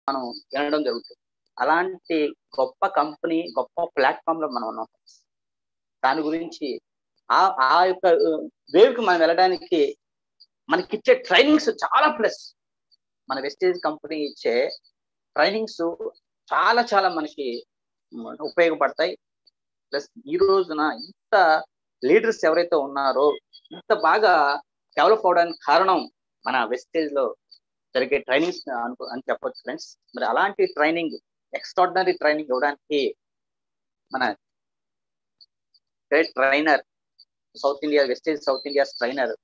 మనం వినడం జరుగుతుంది. అలాంటి గొప్ప కంపెనీ, గొప్ప ప్లాట్ఫామ్ లో మనం ఉన్నాం. దాని గురించి ఆ యొక్క వేవ్ కి మనం వెళ్ళడానికి మనకిచ్చే ట్రైనింగ్స్ చాలా ప్లస్. మన వెస్టేజ్ కంపెనీ ఇచ్చే ట్రైనింగ్స్ చాలా చాలా మనకి ఉపయోగపడతాయి. ప్లస్ ఈ రోజున ఇంత లీడర్స్ ఎవరైతే ఉన్నారో ఇంత బాగా డెవలప్ అవడానికి కారణం మన వెస్టేజ్ లో జరిగే ట్రైనింగ్స్ అని చెప్పొచ్చు ఫ్రెండ్స్. మరి అలాంటి ట్రైనింగ్, ఎక్స్ట్రాడినరీ ట్రైనింగ్ ఇవ్వడానికి మన great trainer, south India Vestige south India trainer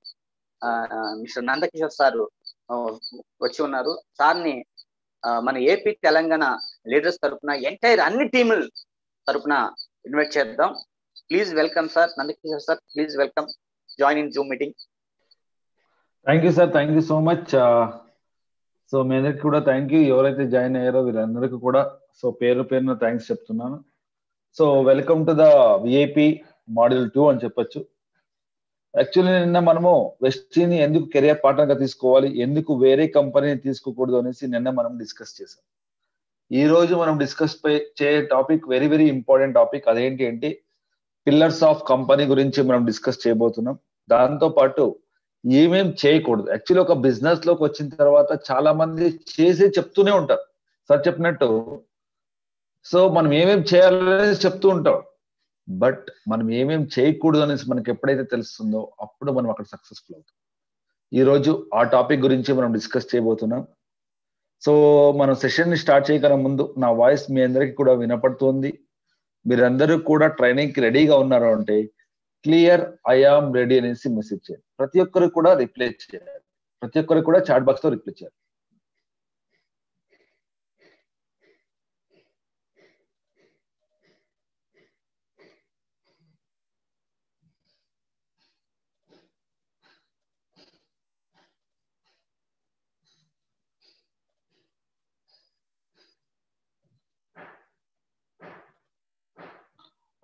mister Nandkishore sir వచ్చి ఉన్నారు. సార్ని మన ఏపీ తెలంగాణ లీడర్స్ తరఫున ఎంటైర్ అన్ని టీముల తరఫున ఇన్వైట్ చేద్దాం. Please welcome sir Nandkishore sir, please welcome, join in Zoom meeting. Thank you sir, thank you so much. So మీ అందరికి కూడా థ్యాంక్ యూ. ఎవరైతే జాయిన్ అయ్యారో వీరందరికీ కూడా సో పేరు పేరున థ్యాంక్స్ చెప్తున్నాను. So welcome to the VIP module 2 అని చెప్పొచ్చు. యాక్చువల్లీ నిన్న మనము వెస్టీని ఎందుకు కెరియర్ పార్ట్నర్ గా తీసుకోవాలి, ఎందుకు వేరే కంపెనీని తీసుకోకూడదు అనేసి నిన్న మనం డిస్కస్ చేసాం. ఈ రోజు మనం డిస్కస్ చేయే topic very very important topic. అదేంటి అంటే పిల్లర్స్ ఆఫ్ కంపెనీ గురించి మనం డిస్కస్ చేయబోతున్నాం. దాంతో పాటు ఏమేం చేయకూడదు. యాక్చువల్లీ ఒక బిజినెస్ లోకి వచ్చిన తర్వాత చాలా మంది చేసి చెప్తూనే ఉంటారు. సార్ చెప్పినట్టు సో మనం ఏమేం చేయాలనేది చెప్తూ ఉంటాం, బట్ మనం ఏమేం చేయకూడదు అనేసి మనకి ఎప్పుడైతే తెలుస్తుందో అప్పుడు మనం అక్కడ సక్సెస్ఫుల్ అవుతాం. ఈ రోజు ఆ టాపిక్ గురించి మనం డిస్కస్ చేయబోతున్నాం. సో మనం సెషన్ ని స్టార్ట్ చేయకన్నా ముందు నా వాయిస్ మీ అందరికీ కూడా వినపడుతుంది. మీరందరూ కూడా ట్రైనింగ్ కి రెడీగా ఉన్నారు అంటే క్లియర్ ఐ ఆమ్ రెడీ అనేసి మెసేజ్ చేయాలి. ప్రతి ఒక్కరు కూడా రిప్లై చేయాలి. ప్రతి ఒక్కరు కూడా చాట్ బాక్స్ లో రిప్లై చేయాలి.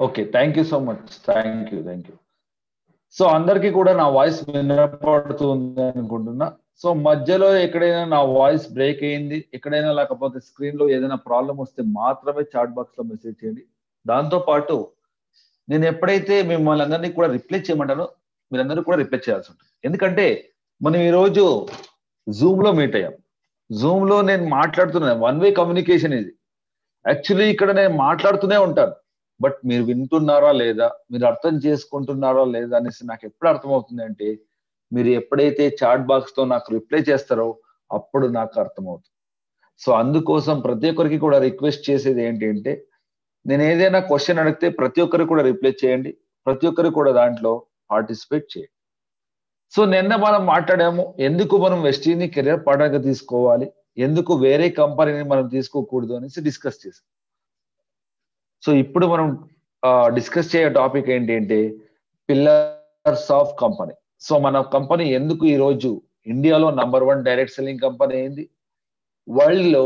Okay, thank you so much, thank you. So అందరికీ కూడా నా వాయిస్ వినపడుతుంది అనుకుంటున్నా. సో మధ్యలో ఎక్కడైనా నా వాయిస్ బ్రేక్ అయింది, ఎక్కడైనా లేకపోతే స్క్రీన్ లో ఏదైనా ప్రాబ్లం వస్తే మాత్రమే చాట్ బాక్స్ లో మెసేజ్ చేయండి. దాంతో పాటు నేను ఎప్పుడైతే మిమ్మల్ని అందరినీ కూడా రిప్లై చేయమంటానో మీరందరూ కూడా రిప్లై చేయాల్సి ఉంటుంది. ఎందుకంటే మనం ఈరోజు జూమ్ లో మీట్ అయ్యాం. జూమ్ లో నేను మాట్లాడుతున్నాను, 1 వే కమ్యూనికేషన్ ఇది. యాక్చువల్లీ ఇక్కడ నేను మాట్లాడుతూనే ఉంటాను, బట్ మీరు వింటున్నారా లేదా, మీరు అర్థం చేసుకుంటున్నారా లేదా అనేసి నాకు ఎప్పుడు అర్థమవుతుంది అంటే మీరు ఎప్పుడైతే చాట్ బాక్స్ తో నాకు రిప్లై చేస్తారో అప్పుడు నాకు అర్థమవుతుంది. సో అందుకోసం ప్రతి ఒక్కరికి కూడా రిక్వెస్ట్ చేసేది ఏంటి అంటే నేను ఏదైనా క్వశ్చన్ అడిగితే ప్రతి ఒక్కరు కూడా రిప్లై చేయండి, ప్రతి ఒక్కరు కూడా దాంట్లో పార్టిసిపేట్ చేయండి. సో నిన్న మనం మాట్లాడాము ఎందుకు మనం వెస్టీని కెరియర్ పార్ట్నర్ గా తీసుకోవాలి, ఎందుకు వేరే కంపెనీని మనం తీసుకోకూడదు అనేసి డిస్కస్ చేసాం. సో ఇప్పుడు మనం డిస్కస్ చేయే టాపిక్ ఏంటి అంటే పిల్లర్స్ ఆఫ్ కంపెనీ. సో మన కంపెనీ ఎందుకు ఈ రోజు ఇండియాలో #1 డైరెక్ట్ సెల్లింగ్ కంపెనీ అయింది, వరల్డ్ లో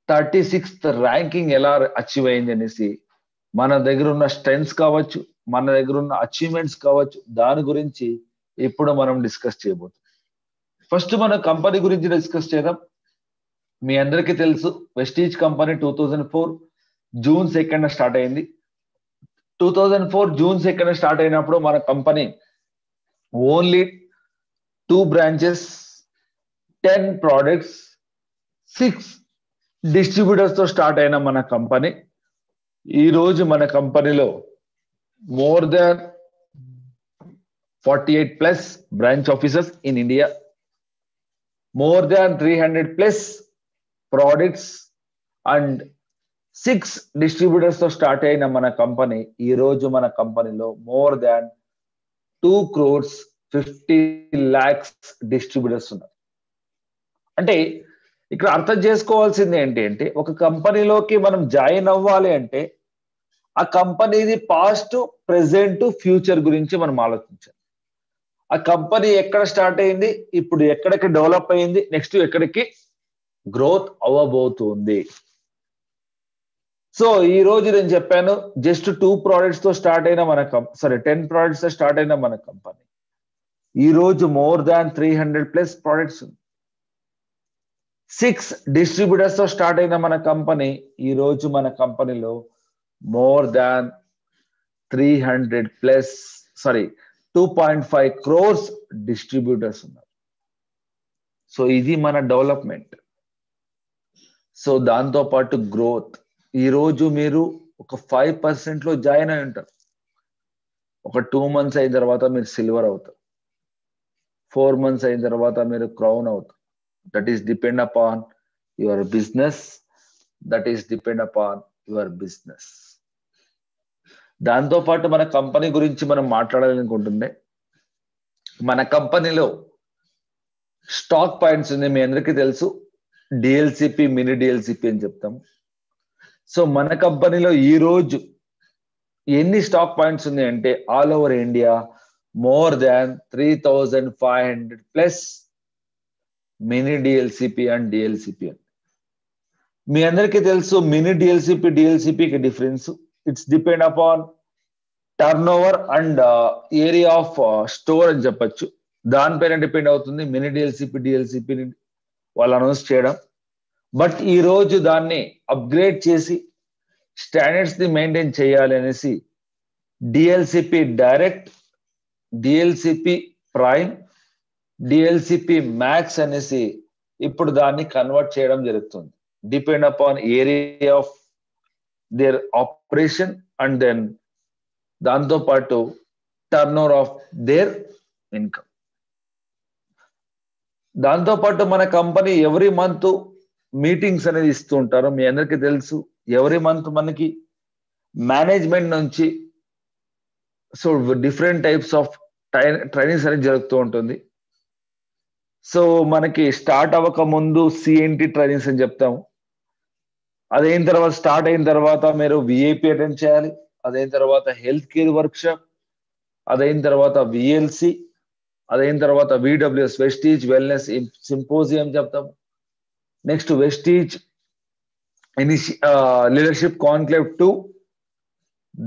36th ర్యాంకింగ్ ఎలా అచీవ్ అయింది అనేసి, మన దగ్గర ఉన్న స్ట్రెంగ్స్ కావచ్చు, మన దగ్గర ఉన్న అచీవ్మెంట్స్ కావచ్చు, దాని గురించి ఇప్పుడు మనం డిస్కస్ చేయబోతున్నాం. ఫస్ట్ మన కంపెనీ గురించి డిస్కస్ చేద్దాం. మీ అందరికీ తెలుసు వెస్టీజ్ కంపెనీ 2004 జూన్ 2న స్టార్ట్ అయింది. 2004 జూన్ 2న స్టార్ట్ అయినప్పుడు మన company only 2 branches, 10 products, 6 distributors తో స్టార్ట్ అయిన మన కంపెనీ ఈ రోజు మన కంపెనీలో more than 48+ branch offices in India, more than 300+ products and 6 distributors తో స్టార్ట్ అయిన మన కంపెనీ ఈ రోజు మన కంపెనీలో మోర్ దాన్ 2,50,00,000 డిస్ట్రిబ్యూటర్స్ ఉన్నారు. అంటే ఇక్కడ అర్థం చేసుకోవాల్సింది ఏంటి అంటే ఒక కంపెనీలోకి మనం జాయిన్ అవ్వాలి అంటే ఆ కంపెనీది పాస్ట్, ప్రెసెంట్, ఫ్యూచర్ గురించి మనం ఆలోచించాలి. ఆ కంపెనీ ఎక్కడ స్టార్ట్ అయింది, ఇప్పుడు ఎక్కడికి డెవలప్ అయింది, నెక్స్ట్ ఎక్కడికి గ్రోత్ అవ్వబోతుంది. సో ఈ రోజు నేను చెప్పాను జస్ట్ 2 ప్రోడక్ట్స్ తో స్టార్ట్ అయిన మన 10 ప్రోడక్ట్స్ తో స్టార్ట్ అయిన మన కంపెనీ ఈ రోజు మోర్ దాన్ 300+ ప్రోడక్ట్స్. 6 డిస్ట్రిబ్యూటర్స్ తో స్టార్ట్ అయిన మన కంపెనీ ఈ రోజు మన కంపెనీలో మోర్ దాన్ 2.5 crores డిస్ట్రిబ్యూటర్స్ ఉన్నారు. సో ఇది మన డెవలప్మెంట్. సో దాంతో పాటు గ్రోత్. ఈ రోజు మీరు ఒక 5% లో జాయిన్ అయి ఉంటారు. ఒక 2 months అయిన తర్వాత మీరు సిల్వర్ అవుతారు. 4 months అయిన తర్వాత మీరు క్రౌన్ అవుతారు. That is depend upon your business. దాంతో పాటు మన కంపెనీ గురించి మనం మాట్లాడాలనుకుంటుండే, మన కంపెనీలో స్టాక్ పాయింట్స్ ఉంది. మీ అందరికీ తెలుసు, డిఎల్సిపి, మినీ డిఎల్సిపి అని చెప్తాం. సో మన కంపెనీలో ఈ రోజు ఎన్ని స్టాక్ పాయింట్స్ ఉన్నాయి అంటే all over India more than 3,500+ mini DLCP and DLCP. మీ అందరికీ తెలుసు మినీ డిఎల్సిపికి difference. It's depend upon turn over and area of store అని చెప్పచ్చు. దానిపైన డిపెండ్ అవుతుంది మినీ డిఎల్సిపిని వాళ్ళు అనౌన్స్ చేయడం. బట్ ఈ రోజు దాన్ని అప్గ్రేడ్ చేసి స్టాండర్డ్స్ ని మెయింటైన్ చేయాలి అనేసి DLCP direct, DLCP prime, DLCP max అనేసి ఇప్పుడు దాన్ని కన్వర్ట్ చేయడం జరుగుతుంది. Depend upon area of their operation and then దాంతో పాటు turn over of their income. దాంతో పాటు మన కంపెనీ ఎవ్రీ మంత్ మీటింగ్స్ అనేది ఇస్తూ ఉంటారు. మీ అందరికీ తెలుసు ఎవ్రీ మంత్ మనకి మేనేజ్మెంట్ నుంచి so different types of trainings అనేది జరుగుతూ ఉంటుంది. సో మనకి స్టార్ట్ అవ్వక ముందు సిఎన్టి ట్రైనింగ్స్ అని చెప్తాము. అదైన తర్వాత స్టార్ట్ అయిన తర్వాత మీరు విఐపి అటెండ్ చేయాలి. అదైన తర్వాత హెల్త్ కేర్ వర్క్షాప్, అదైన తర్వాత విఎల్సి, అదైన తర్వాత విడబ్ల్యూఎస్ వెస్టీజ్ వెల్నెస్ సింపోజియం చెప్తాము. Next Vestige leadership conclave 2.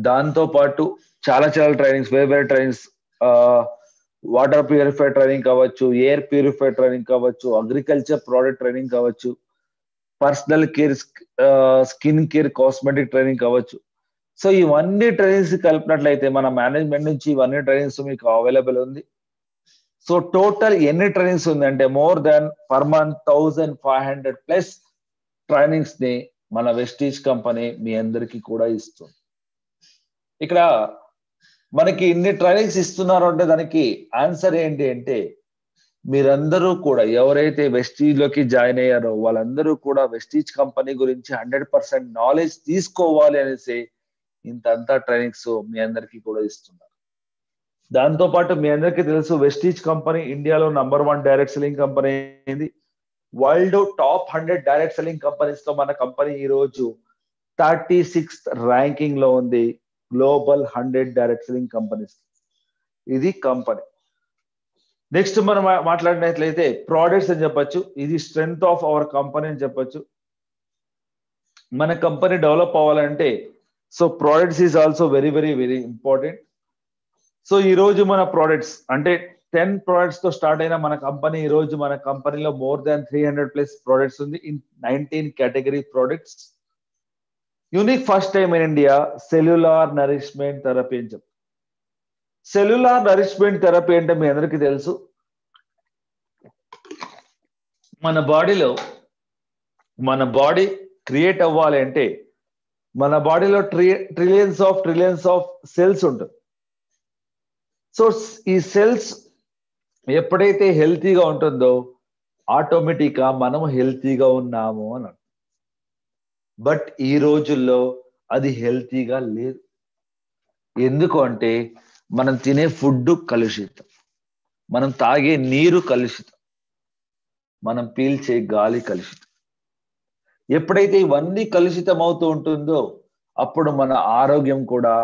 దాంతో పాటు చాలా ట్రైనింగ్స్, వేరే ట్రైనింగ్స్, వాటర్ ప్యూరిఫై ట్రైనింగ్ కావచ్చు, ఎయిర్ ప్యూరిఫై ట్రైనింగ్ కావచ్చు, అగ్రికల్చర్ ప్రోడక్ట్ ట్రైనింగ్ కావచ్చు, personal care, skin care, cosmetic training కావచ్చు. సో ఇవన్నీ ట్రైనింగ్స్ కలిపినట్లయితే మన మేనేజ్మెంట్ నుంచి ఇవన్నీ ట్రైనింగ్స్ మీకు అవైలబుల్ ఉంది. సో టోటల్ ఎన్ని ట్రైనింగ్స్ ఉంది అంటే more than per month 1,500+ trainings ని మన వెస్టీజ్ కంపెనీ మీ అందరికీ కూడా ఇస్తుంది. ఇక్కడ మనకి ఇన్ని ట్రైనింగ్స్ ఇస్తున్నారు అంటే దానికి ఆన్సర్ ఏంటి అంటే మీరందరూ కూడా ఎవరైతే వెస్టీజ్ లోకి జాయిన్ అయ్యారో వాళ్ళందరూ కూడా వెస్టీజ్ కంపెనీ గురించి 100% నాలెడ్జ్ తీసుకోవాలి అనేసి ఇంతంతా ట్రైనింగ్స్ మీ అందరికీ కూడా ఇస్తున్నారు. దాంతో పాటు మీ అందరికీ తెలుసు వెస్టీజ్ కంపెనీ ఇండియాలో నంబర్ 1 డైరెక్ట్ సెల్లింగ్ కంపెనీ అయింది. World top 100 direct selling companies లో మన కంపెనీ ఈ రోజు 36th ర్యాంకింగ్ లో ఉంది. గ్లోబల్ 100 డైరెక్ట్ సెల్లింగ్ కంపెనీస్ ఇది కంపెనీ. నెక్స్ట్ మనం మాట్లాడినట్లయితే ప్రోడక్ట్స్ అని చెప్పొచ్చు. ఇది స్ట్రెంగ్త్ ఆఫ్ అవర్ కంపెనీ అని చెప్పొచ్చు. మన కంపెనీ డెవలప్ అవ్వాలంటే so products is also very very very important. So ఈ రోజు మన ప్రోడక్ట్స్ అంటే 10 ప్రోడక్ట్స్ తో స్టార్ట్ అయిన మన కంపెనీ ఈ రోజు మన కంపెనీలో మోర్ దాన్ 300+ ప్రోడక్ట్స్ ఉంది in 19 category products. Unique first time in India cellular nourishment therapy అని చెప్తాం. సెల్యులార్ నరిష్మెంట్ థెరపీ అంటే మీ అందరికీ తెలుసు మన బాడీలో మన బాడీ క్రియేట్ అవ్వాలి అంటే మన బాడీలో ట్రిలియన్స్ ఆఫ్ సెల్స్ ఉంటుంది. సో ఈ సెల్స్ ఎప్పుడైతే హెల్తీగా ఉంటుందో ఆటోమేటిక్ గా మనం హెల్తీగా ఉన్నాము అని. బట్ ఈ రోజుల్లో అది హెల్తీగా లేదు. ఎందుకు అంటే మనం తినే ఫుడ్ కలుషితం, మనం తాగే నీరు కలుషితం, మనం పీల్చే గాలి కలుషితం. ఎప్పుడైతే ఇవన్నీ కలుషితం అవుతూ ఉంటుందో అప్పుడు మన ఆరోగ్యం కూడా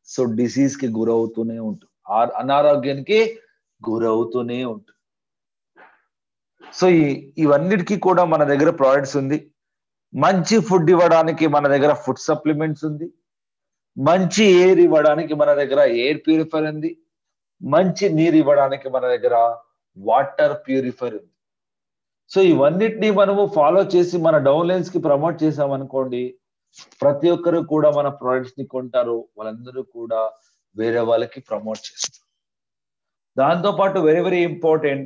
సో డిసీజ్ కి గురవుతూనే ఉంటుంది, అనారోగ్యానికి గురవుతూనే ఉంటుంది. సో ఇవన్నిటికీ కూడా మన దగ్గర ప్రోడక్ట్స్ ఉంది. మంచి ఫుడ్ ఇవ్వడానికి మన దగ్గర ఫుడ్ సప్లిమెంట్స్ ఉంది. మంచి ఎయిర్ ఇవ్వడానికి మన దగ్గర ఎయిర్ ప్యూరిఫైర్ ఉంది. మంచి నీరు ఇవ్వడానికి మన దగ్గర వాటర్ ప్యూరిఫైర్ ఉంది. సో ఇవన్నిటిని మనము ఫాలో చేసి మన డౌన్ లైన్స్ కి ప్రమోట్ చేసామనుకోండి, ప్రతి ఒక్కరు కూడా మన ప్రొడక్ట్స్ ని కొంటారు, వాళ్ళందరూ కూడా వేరే వాళ్ళకి ప్రమోట్ చేస్తారు. దాంతో పాటు very very important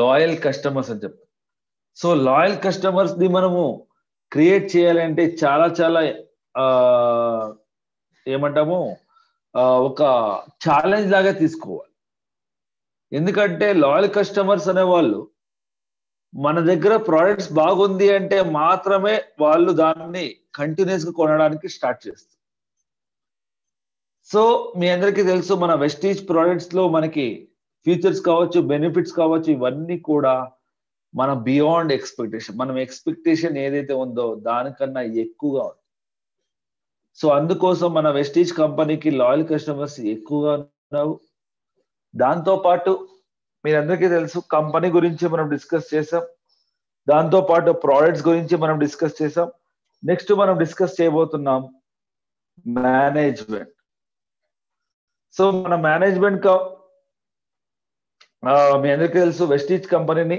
loyal customers అని చెప్తారు. సో లాయల్ కస్టమర్స్ ని మనము క్రియేట్ చేయాలంటే చాలా చాలా ఏమంటాము ఒక ఛాలెంజ్ లాగా తీసుకోవాలి. ఎందుకంటే లాయల్ కస్టమర్స్ అనేవాళ్ళు మన దగ్గర ప్రోడక్ట్స్ బాగుంది అంటే మాత్రమే వాళ్ళు దాన్ని కంటిన్యూస్ గా కొనడానికి స్టార్ట్ చేస్తారు. సో మీ అందరికీ తెలుసు, మన వెస్టీజ్ ప్రోడక్ట్స్ లో మనకి ఫీచర్స్ కావచ్చు, బెనిఫిట్స్ కావచ్చు, ఇవన్నీ కూడా మన బియాండ్ ఎక్స్పెక్టేషన్. మనం ఎక్స్పెక్టేషన్ ఏదైతే ఉందో దానికన్నా ఎక్కువగా ఉంది. సో అందుకోసం మన వెస్టీజ్ కంపెనీకి లాయల్ కస్టమర్స్ ఎక్కువగా ఉన్నారు. దాంతో పాటు మీరందరికీ తెలుసు, కంపెనీ గురించి మనం డిస్కస్ చేసాం, దాంతో పాటు ప్రోడక్ట్స్ గురించి మనం డిస్కస్ చేసాం. నెక్స్ట్ మనం డిస్కస్ చేయబోతున్నాం మేనేజ్మెంట్. సో మన మేనేజ్మెంట్ మీ అందరికీ తెలుసు, వెస్టీజ్ కంపెనీని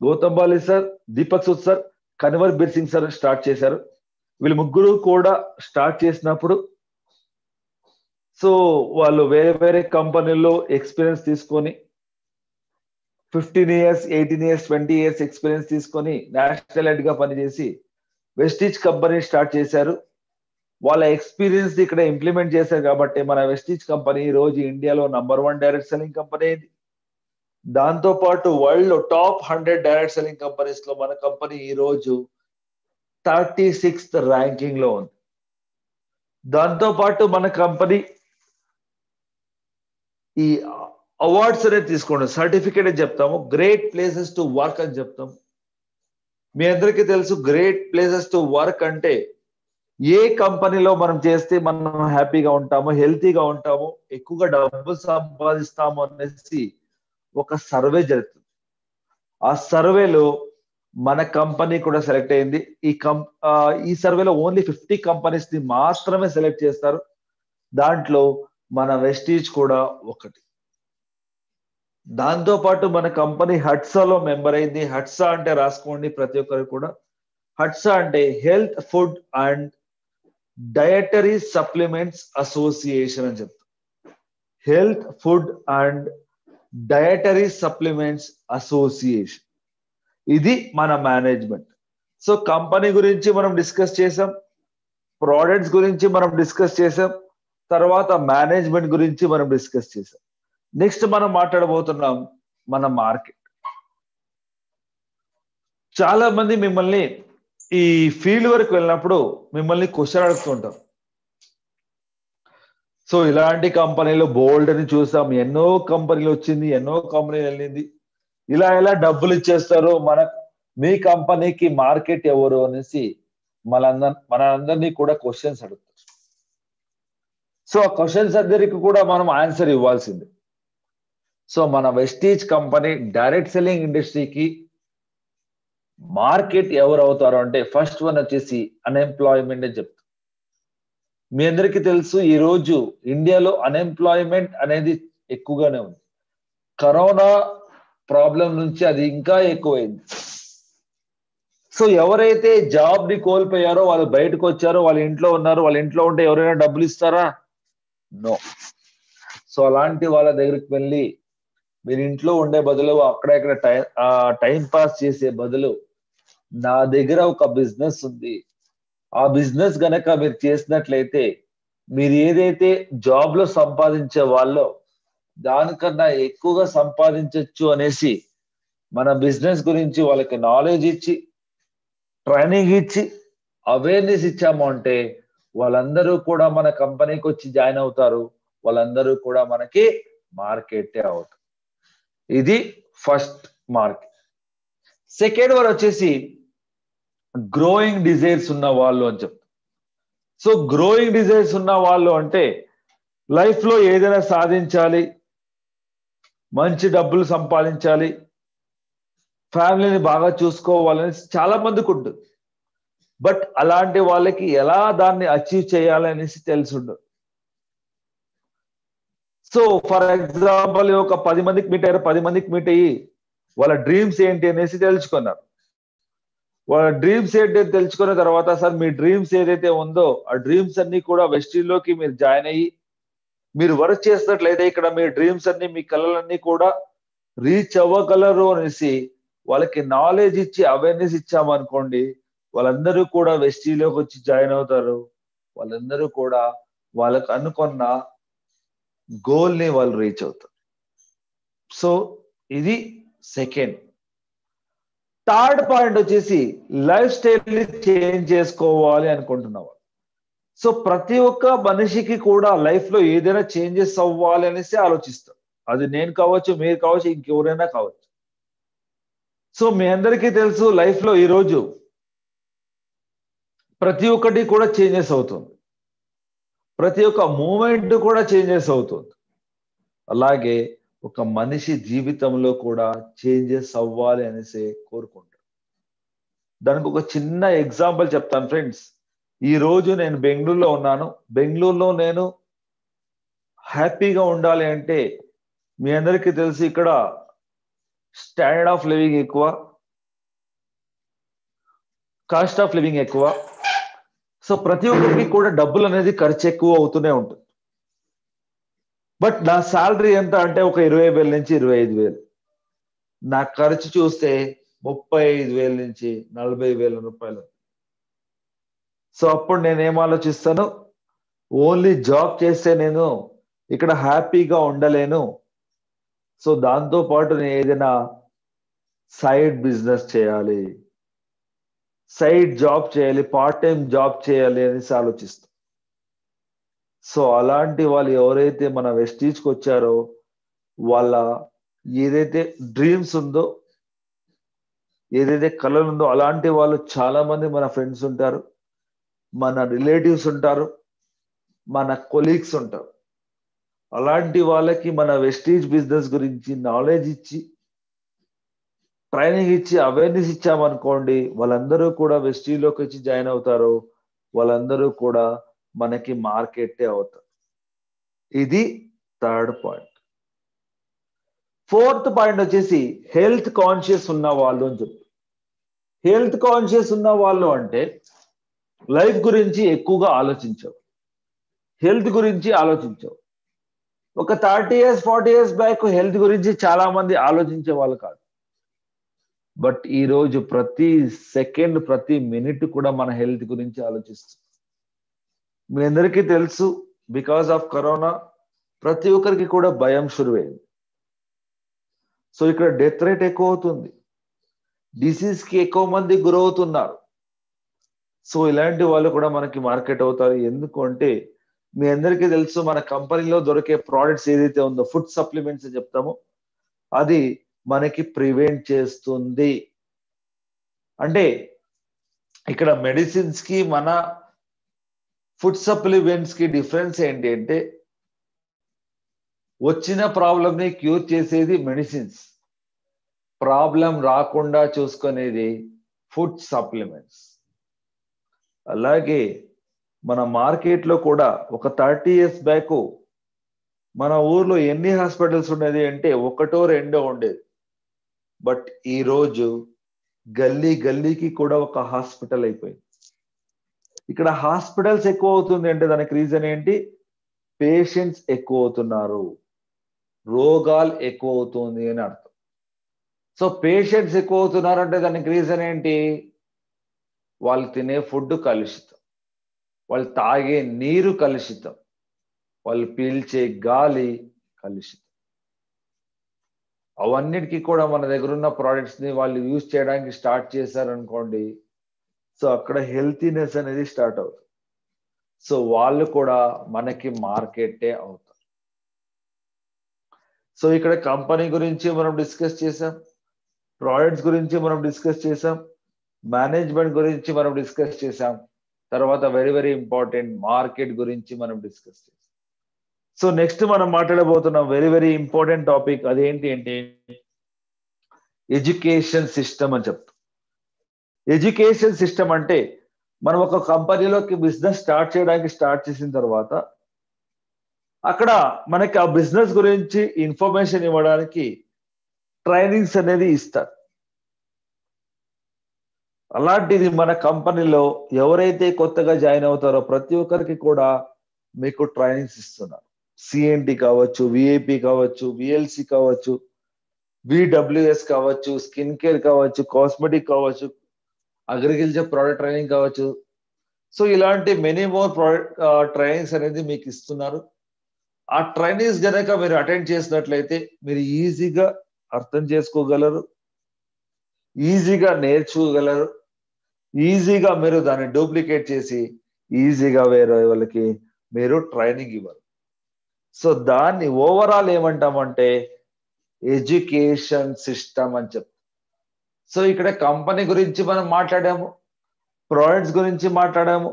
Gautam Bali sir, Deepak Sood sir, Kanwar Bir Singh sir start చేశారు. వీళ్ళు ముగ్గురు కూడా స్టార్ట్ చేసినప్పుడు సో వాళ్ళు వేరే వేరే కంపెనీల్లో ఎక్స్పీరియన్స్ తీసుకొని 15 years, 18 years, 20 years ఎక్స్పీరియన్స్ తీసుకొని నేషనల్ హెడ్ గా పనిచేసి వెస్టీజ్ కంపెనీ స్టార్ట్ చేశారు. వాళ్ళ ఎక్స్పీరియన్స్ ఇక్కడ ఇంప్లిమెంట్ చేశారు కాబట్టి మన వెస్టీజ్ కంపెనీ ఈ రోజు ఇండియాలో #1 డైరెక్ట్ సెల్లింగ్ కంపెనీ అయింది. దాంతో పాటు వరల్డ్ లో టాప్ 100 డైరెక్ట్ సెల్లింగ్ కంపెనీస్ లో మన కంపెనీ ఈ రోజు 36th ర్యాంకింగ్ లో ఉంది. దాంతో పాటు మన కంపెనీ ఈ అవార్డ్స్ అనేది తీసుకోండి, సర్టిఫికేట్ అని చెప్తాము, గ్రేట్ ప్లేసెస్ టు వర్క్ అని చెప్తాము. మీ అందరికీ తెలుసు, గ్రేట్ ప్లేసెస్ టు వర్క్ అంటే ఏ కంపెనీలో మనం చేస్తే మనం హ్యాపీగా ఉంటాము, హెల్తీగా ఉంటాము, ఎక్కువగా డబ్బు సంపాదిస్తాము అనేసి ఒక సర్వే జరుగుతుంది. ఆ సర్వేలో మన కంపెనీ కూడా సెలెక్ట్ అయింది. ఈ సర్వేలో ఓన్లీ 50 కంపెనీస్ ని మాత్రమే సెలెక్ట్ చేస్తారు. దాంట్లో మన వెస్టీజ్ కూడా ఒకటి. దాంతో పాటు మన కంపెనీ హట్సాలో మెంబర్ అయింది. హట్సా అంటే రాసుకోండి ప్రతి ఒక్కరు కూడా. హట్సా అంటే health food and dietary supplements association అని చెప్తాం. Health food and dietary supplements association, ఇది మన మేనేజ్మెంట్. సో కంపెనీ గురించి మనం డిస్కస్ చేసాం, ప్రోడక్ట్స్ గురించి మనం డిస్కస్ చేసాం, తర్వాత మేనేజ్మెంట్ గురించి మనం డిస్కస్ చేసాం. నెక్స్ట్ మనం మాట్లాడబోతున్నాం మన మార్కెట్. చాలా మంది మిమ్మల్ని ఈ ఫీల్డ్ వరకు వెళ్ళినప్పుడు మిమ్మల్ని క్వశ్చన్ అడుగుతుంటారు. సో ఇలాంటి కంపెనీలు బోల్డ్ అని చూసాం, ఎన్నో కంపెనీలు వచ్చింది, ఎన్నో కంపెనీలు వెళ్ళింది, ఇలా ఎలా డబ్బులు ఇచ్చేస్తారు, మీ కంపెనీకి మార్కెట్ ఎవరు అనేసి మనందరినీ కూడా క్వశ్చన్స్ అడుగుతారు. సో ఆ క్వశ్చన్స్ అందరికి కూడా మనం ఆన్సర్ ఇవ్వాల్సిందే. సో మన వెస్టీజ్ కంపెనీ డైరెక్ట్ సెల్లింగ్ ఇండస్ట్రీకి మార్కెట్ ఎవరు అవుతారు అంటే ఫస్ట్ వన్ వచ్చేసి అన్ఎంప్లాయ్మెంట్ అని చెప్తాం. మీ అందరికీ తెలుసు, ఈ రోజు ఇండియాలో అన్ఎంప్లాయ్మెంట్ అనేది ఎక్కువగానే ఉంది. కరోనా ప్రాబ్లం నుంచి అది ఇంకా ఎక్కువైంది. సో ఎవరైతే జాబ్ ని కోల్పోయారో వాళ్ళు బయటకు వచ్చారో, వాళ్ళ ఇంట్లో ఉన్నారు, వాళ్ళ ఇంట్లో ఉంటే ఎవరైనా డబ్బులు ఇస్తారా? నో. సో అలాంటి వాళ్ళ దగ్గరికి వెళ్ళి మీరు ఇంట్లో ఉండే బదులు అక్కడెక్కడ టైం పాస్ చేసే బదులు నా దగ్గర ఒక బిజినెస్ ఉంది, ఆ బిజినెస్ గనక మీరు చేసినట్లయితే మీరు ఏదైతే జాబ్ లో సంపాదించే వాళ్ళో దానికన్నా ఎక్కువగా సంపాదించవచ్చు అనేసి మన బిజినెస్ గురించి వాళ్ళకి నాలెడ్జ్ ఇచ్చి, ట్రైనింగ్ ఇచ్చి, అవేర్నెస్ ఇచ్చాము అంటే వాళ్ళందరూ కూడా మన కంపెనీకి వచ్చి జాయిన్ అవుతారు. వాళ్ళందరూ కూడా మనకి మార్కెటే అవుతారు. ఇది ఫస్ట్ మార్కెట్. సెకండ్ వన్ వచ్చేసి గ్రోయింగ్ డిజైర్స్ ఉన్న వాళ్ళు అని చెప్తాం. సో గ్రోయింగ్ డిజైర్స్ ఉన్న వాళ్ళు అంటే లైఫ్ లో ఏదైనా సాధించాలి, మంచి డబ్బులు సంపాదించాలి, ఫ్యామిలీని బాగా చూసుకోవాలని చాలా మందికి ఉంటుంది. బట్ అలాంటి వాళ్ళకి ఎలా దాన్ని అచీవ్ చేయాలనేసి తెలిసి ఉండదు. సో ఫర్ ఎగ్జాంపుల్ ఒక 10 మందికి మీట్ అయ్యారు, 10 మందికి మీట్ అయ్యి వాళ్ళ డ్రీమ్స్ ఏంటి అనేసి తెలుసుకున్నారు. వాళ్ళ డ్రీమ్స్ ఏంటి తెలుసుకున్న తర్వాత సార్ మీ డ్రీమ్స్ ఏదైతే ఉందో ఆ డ్రీమ్స్ అన్ని కూడా వెస్టీజ్లోకి మీరు జాయిన్ అయ్యి మీరు వర్క్ చేసినట్లయితే ఇక్కడ మీ డ్రీమ్స్ అన్ని మీ కళలన్నీ కూడా రీచ్ అవ్వగలరు అనేసి వాళ్ళకి నాలెడ్జ్ ఇచ్చి అవేర్నెస్ ఇచ్చామనుకోండి, వాళ్ళందరూ కూడా వెస్టీజ్లోకి వచ్చి జాయిన్ అవుతారు. వాళ్ళందరూ కూడా వాళ్ళకు అనుకున్న గోల్ ని వాళ్ళు రీచ్ అవుతారు. సో ఇది సెకండ్. థర్డ్ పాయింట్ వచ్చేసి లైఫ్ స్టైల్ ని చేంజ్ చేసుకోవాలి అనుకుంటున్నావు. సో ప్రతి ఒక్క మనిషికి కూడా లైఫ్ లో ఏదైనా చేంజెస్ అవ్వాలి అనేసి ఆలోచిస్తారు. అది నేను కావచ్చు, మీరు కావచ్చు, ఇంకెవరైనా కావచ్చు. సో మీ అందరికీ తెలుసు లైఫ్ లో ఈరోజు ప్రతి ఒక్కటి కూడా చేంజెస్ అవుతుంది. ప్రతి ఒక్క మూమెంట్ కూడా చేంజెస్ అవుతుంది. అలాగే ఒక మనిషి జీవితంలో కూడా చేంజెస్ అవ్వాలి అనేసి కోరుకుంటారు. దానికి ఒక చిన్న ఎగ్జాంపుల్ చెప్తాను ఫ్రెండ్స్. ఈ రోజు నేను బెంగళూరులో ఉన్నాను. బెంగళూరులో నేను హ్యాపీగా ఉండాలి అంటే మీ అందరికీ తెలుసు ఇక్కడ స్టాండర్డ్ ఆఫ్ లివింగ్ ఎక్కువ, కాస్ట్ ఆఫ్ లివింగ్ ఎక్కువ. సో ప్రతి ఒక్కరికి కూడా డబ్బులు అనేది ఖర్చు ఎక్కువ అవుతూనే ఉంటుంది. బట్ నా శాలరీ ఎంత అంటే ఒక 20,000 నుంచి 25,000. నా ఖర్చు చూస్తే 35,000 నుంచి 40,000 రూపాయలు. సో అప్పుడు నేనేం ఆలోచిస్తాను, ఓన్లీ జాబ్ చేస్తే నేను ఇక్కడ హ్యాపీగా ఉండలేను. సో దాంతో పాటు నేను ఏదైనా సైడ్ బిజినెస్ చేయాలి, సైడ్ జాబ్ చేయాలి, పార్ట్ టైం జాబ్ చేయాలి అనేసి ఆలోచిస్తాం. సో అలాంటి వాళ్ళు ఎవరైతే మన వెస్టీజ్కి వచ్చారో వాళ్ళ ఏదైతే డ్రీమ్స్ ఉందో, ఏదైతే కళలు ఉందో అలాంటి వాళ్ళు చాలా మంది మన ఫ్రెండ్స్ ఉంటారు, మన రిలేటివ్స్ ఉంటారు, మన కొలీగ్స్ ఉంటారు. అలాంటి వాళ్ళకి మన వెస్టీజ్ బిజినెస్ గురించి నాలెడ్జ్ ఇచ్చి ట్రైనింగ్ ఇచ్చి అవేర్నెస్ ఇచ్చామనుకోండి, వాళ్ళందరూ కూడా వెస్టీజ్లోకి వచ్చి జాయిన్ అవుతారు. వాళ్ళందరూ కూడా మనకి మార్కెటే అవుతారు. ఇది థర్డ్ పాయింట్. ఫోర్త్ పాయింట్ వచ్చేసి హెల్త్ కాన్షియస్ ఉన్న వాళ్ళు అని చెప్పి. హెల్త్ కాన్షియస్ ఉన్న వాళ్ళు అంటే లైఫ్ గురించి ఎక్కువగా ఆలోచించవు, హెల్త్ గురించి ఆలోచించవు. ఒక 30 years 40 years బ్యాక్ హెల్త్ గురించి చాలా మంది ఆలోచించే వాళ్ళు కాదు. బట్ ఈ రోజు ప్రతి సెకండ్ ప్రతి మినిట్ కూడా మన హెల్త్ గురించి ఆలోచిస్తాం. మీ అందరికీ తెలుసు బికాస్ ఆఫ్ కరోనా ప్రతి ఒక్కరికి కూడా భయం షురువైంది. సో ఇక్కడ డెత్ రేట్ ఎక్కువ అవుతుంది, డిసీజ్ కి ఎక్కువ మంది గురవుతున్నారు. సో ఇలాంటి వాళ్ళు కూడా మనకి మార్కెట్ అవుతారు. ఎందుకంటే మీ అందరికీ తెలుసు మన కంపెనీలో దొరికే ప్రోడక్ట్స్ ఏదైతే ఉందో ఫుడ్ సప్లిమెంట్స్ అని చెప్తామో అది మనకి ప్రివెంట్ చేస్తుంది. అంటే ఇక్కడ మెడిసిన్స్ కి మన ఫుడ్ సప్లిమెంట్స్ కి డిఫరెన్స్ ఏంటి అంటే వచ్చిన ప్రాబ్లమ్ ని క్యూర్ చేసేది మెడిసిన్స్, ప్రాబ్లం రాకుండా చూసుకునేది ఫుడ్ సప్లిమెంట్స్. అలాగే మన మార్కెట్లో కూడా ఒక 30 years బ్యాక్ మన ఊర్లో ఎన్ని హాస్పిటల్స్ ఉండేది అంటే ఒకటో రెండో ఉండేది. బట్ ఈ రోజు గల్లీ గల్లీకి కూడా ఒక హాస్పిటల్ అయిపోయింది. ఇక్కడ హాస్పిటల్స్ ఎక్కువ అవుతుంది అంటే దానికి రీజన్ ఏంటి? పేషెంట్స్ ఎక్కువ అవుతున్నారు, రోగాలు ఎక్కువ అవుతుంది అని అర్థం. సో పేషెంట్స్ ఎక్కువ అవుతున్నారు అంటే దానికి రీజన్ ఏంటి? వాళ్ళు తినే ఫుడ్ కలుషితం, వాళ్ళు తాగే నీరు కలుషితం, వాళ్ళు పీల్చే గాలి కలుషితం. అవన్నిటికీ కూడా మన దగ్గర ఉన్న ప్రోడక్ట్స్ ని వాళ్ళు యూజ్ చేయడానికి స్టార్ట్ చేశారనుకోండి, సో అక్కడ హెల్తీనెస్ అనేది స్టార్ట్ అవుతుంది. సో వాళ్ళు కూడా మనకి మార్కెటే అవుతారు. సో ఇక్కడ కంపెనీ గురించి మనం డిస్కస్ చేసాం, ప్రోడక్ట్స్ గురించి మనం డిస్కస్ చేసాం, మేనేజ్మెంట్ గురించి మనం డిస్కస్ చేసాం, తర్వాత వెరీ వెరీ ఇంపార్టెంట్ మార్కెట్ గురించి మనం డిస్కస్ చేసాం. సో నెక్స్ట్ మనం మాట్లాడబోతున్నాం వెరీ వెరీ ఇంపార్టెంట్ టాపిక్. అదేంటి అంటే ఎడ్యుకేషన్ సిస్టమ్ అని చెప్తాం. ఎడ్యుకేషన్ సిస్టమ్ అంటే మనం ఒక కంపెనీలోకి బిజినెస్ స్టార్ట్ చేయడానికి స్టార్ట్ చేసిన తర్వాత అక్కడ మనకి ఆ బిజినెస్ గురించి ఇన్ఫర్మేషన్ ఇవ్వడానికి ట్రైనింగ్స్ అనేది ఇస్తారు. అలాంటిది మన కంపెనీలో ఎవరైతే కొత్తగా జాయిన్ అవుతారో ప్రతి ఒక్కరికి కూడా మీకు ట్రైనింగ్స్ ఇస్తున్నారు. సిఎన్టి కావచ్చు, విఐపి కావచ్చు, విఎల్సి కావచ్చు, విడబ్ల్యూఎస్ కావచ్చు, స్కిన్ కేర్ కావచ్చు, కాస్మెటిక్ కావచ్చు, అగ్రికల్చర్ ప్రోడక్ట్ ట్రైనింగ్ కావచ్చు. సో ఇలాంటి మెనీ మోర్ ట్రైనింగ్స్ అనేది మీకు ఇస్తున్నారు. ఆ ట్రైనింగ్స్ కనుక మీరు అటెండ్ చేసినట్లయితే మీరు ఈజీగా అర్థం చేసుకోగలరు, ఈజీగా నేర్చుకోగలరు, ఈజీగా మీరు దాన్ని డూప్లికేట్ చేసి ఈజీగా వేరే వాళ్ళకి మీరు ట్రైనింగ్ ఇవ్వరు. సో దాన్ని ఓవరాల్ ఏమంటామంటే ఎడ్యుకేషన్ సిస్టమ్ అని చెప్తాం. సో ఇక్కడ కంపెనీ గురించి మనం మాట్లాడాము, ప్రొడక్ట్స్ గురించి మాట్లాడాము,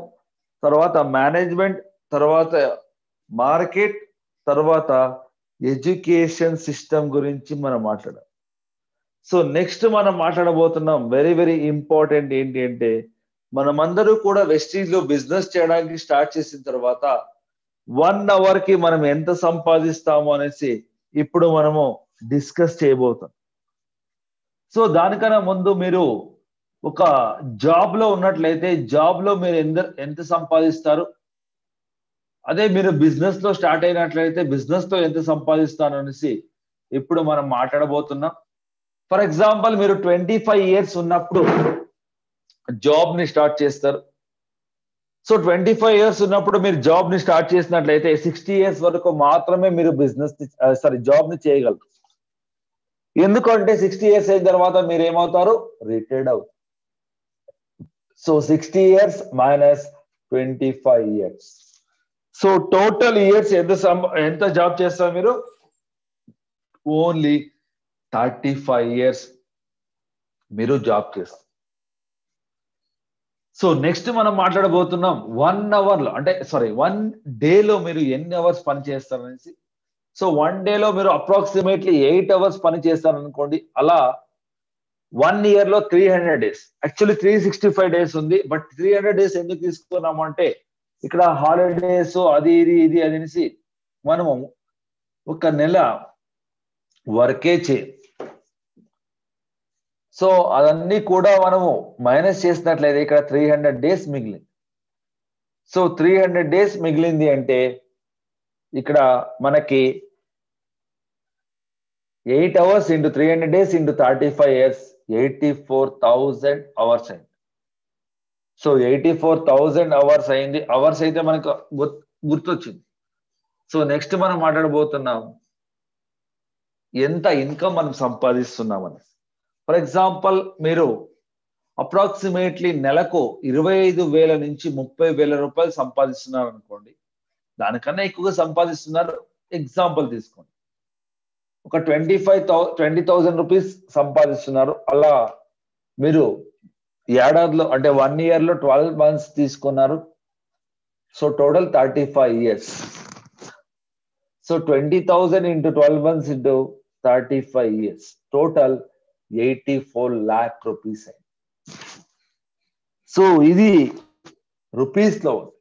తర్వాత మేనేజ్మెంట్, తర్వాత మార్కెట్, తర్వాత ఎడ్యుకేషన్ సిస్టమ్ గురించి మనం మాట్లాడాం. సో నెక్స్ట్ మనం మాట్లాడబోతున్నాం వెరీ వెరీ ఇంపార్టెంట్ ఏంటి అంటే మనమందరూ కూడా వెస్టీజ్ లో బిజినెస్ చేయడానికి స్టార్ట్ చేసిన తర్వాత 1 అవర్ కి మనం ఎంత సంపాదిస్తాము అనేసి ఇప్పుడు మనము డిస్కస్ చేయబోతాం. సో దానికన్నా ముందు మీరు ఒక జాబ్ లో ఉన్నట్లయితే జాబ్ లో మీరు ఎంత సంపాదిస్తారు, అదే మీరు బిజినెస్ లో స్టార్ట్ అయినట్లయితే బిజినెస్ లో ఎంత సంపాదిస్తారు అనేసి ఇప్పుడు మనం మాట్లాడబోతున్నాం. ఫర్ ఎగ్జాంపుల్ మీరు 25 years ఉన్నప్పుడు జాబ్ ని స్టార్ట్ చేస్తారు. సో 25 years ఉన్నప్పుడు మీరు జాబ్ ని స్టార్ట్ చేసినట్లయితే 60 years వరకు మాత్రమే మీరు బిజినెస్ జాబ్ ని చేయగలరు. ఎందుకంటే 60 years అయిన తర్వాత మీరు ఏమవుతారు, రిటైర్డ్ అవుతారు. So 60 years minus 25 years. So total years ఎంత జాబ్ చేస్తారు మీరు, ఓన్లీ 35 years మీరు జాబ్ చేస్తారు. సో నెక్స్ట్ మనం మాట్లాడబోతున్నాం 1 hour లో అంటే 1 డేలో మీరు ఎన్ని అవర్స్ పని చేస్తారనేసి. సో 1 డేలో మీరు అప్రాక్సిమేట్లీ 8 hours పని చేస్తారనుకోండి. అలా 1 year లో 300 days, యాక్చువల్లీ 365 days ఉంది. బట్ 300 days ఎందుకు తీసుకున్నాము అంటే ఇక్కడ హాలిడేస్ అది ఇది అనేసి మనము ఒక నెల వర్కే సో అదన్నీ కూడా మనము మైనస్ చేసినట్లయితే ఇక్కడ 300 days మిగిలింది. సో 300 days మిగిలింది అంటే ఇక్కడ మనకి 8 hours into 300 days into 35 years 84,000 hours అయింది. సో 84,000 hours అయింది. అవర్స్ అయితే మనకు గుర్తొచ్చింది. సో నెక్స్ట్ మనం మాట్లాడబోతున్నాం ఎంత ఇన్కమ్ మనం సంపాదిస్తున్నామని. ఫర్ ఎగ్జాంపుల్ మీరు అప్రాక్సిమేట్లీ నెలకు 25,000 నుంచి 30,000 రూపాయలు సంపాదిస్తున్నారు అనుకోండి. దానికన్నా ఎక్కువగా సంపాదిస్తున్నారు, ఎగ్జాంపుల్ తీసుకోండి. ఒక 20,000 రూపీస్ సంపాదిస్తున్నారు. అలా మీరు ఏడాదిలో అంటే 1 year లో 12 months తీసుకున్నారు. So total 35 years. So 20,000 into 12 months into 35 years total 84 lakh rupees అయింది. సో ఇది రూపీస్ లో ఉంది.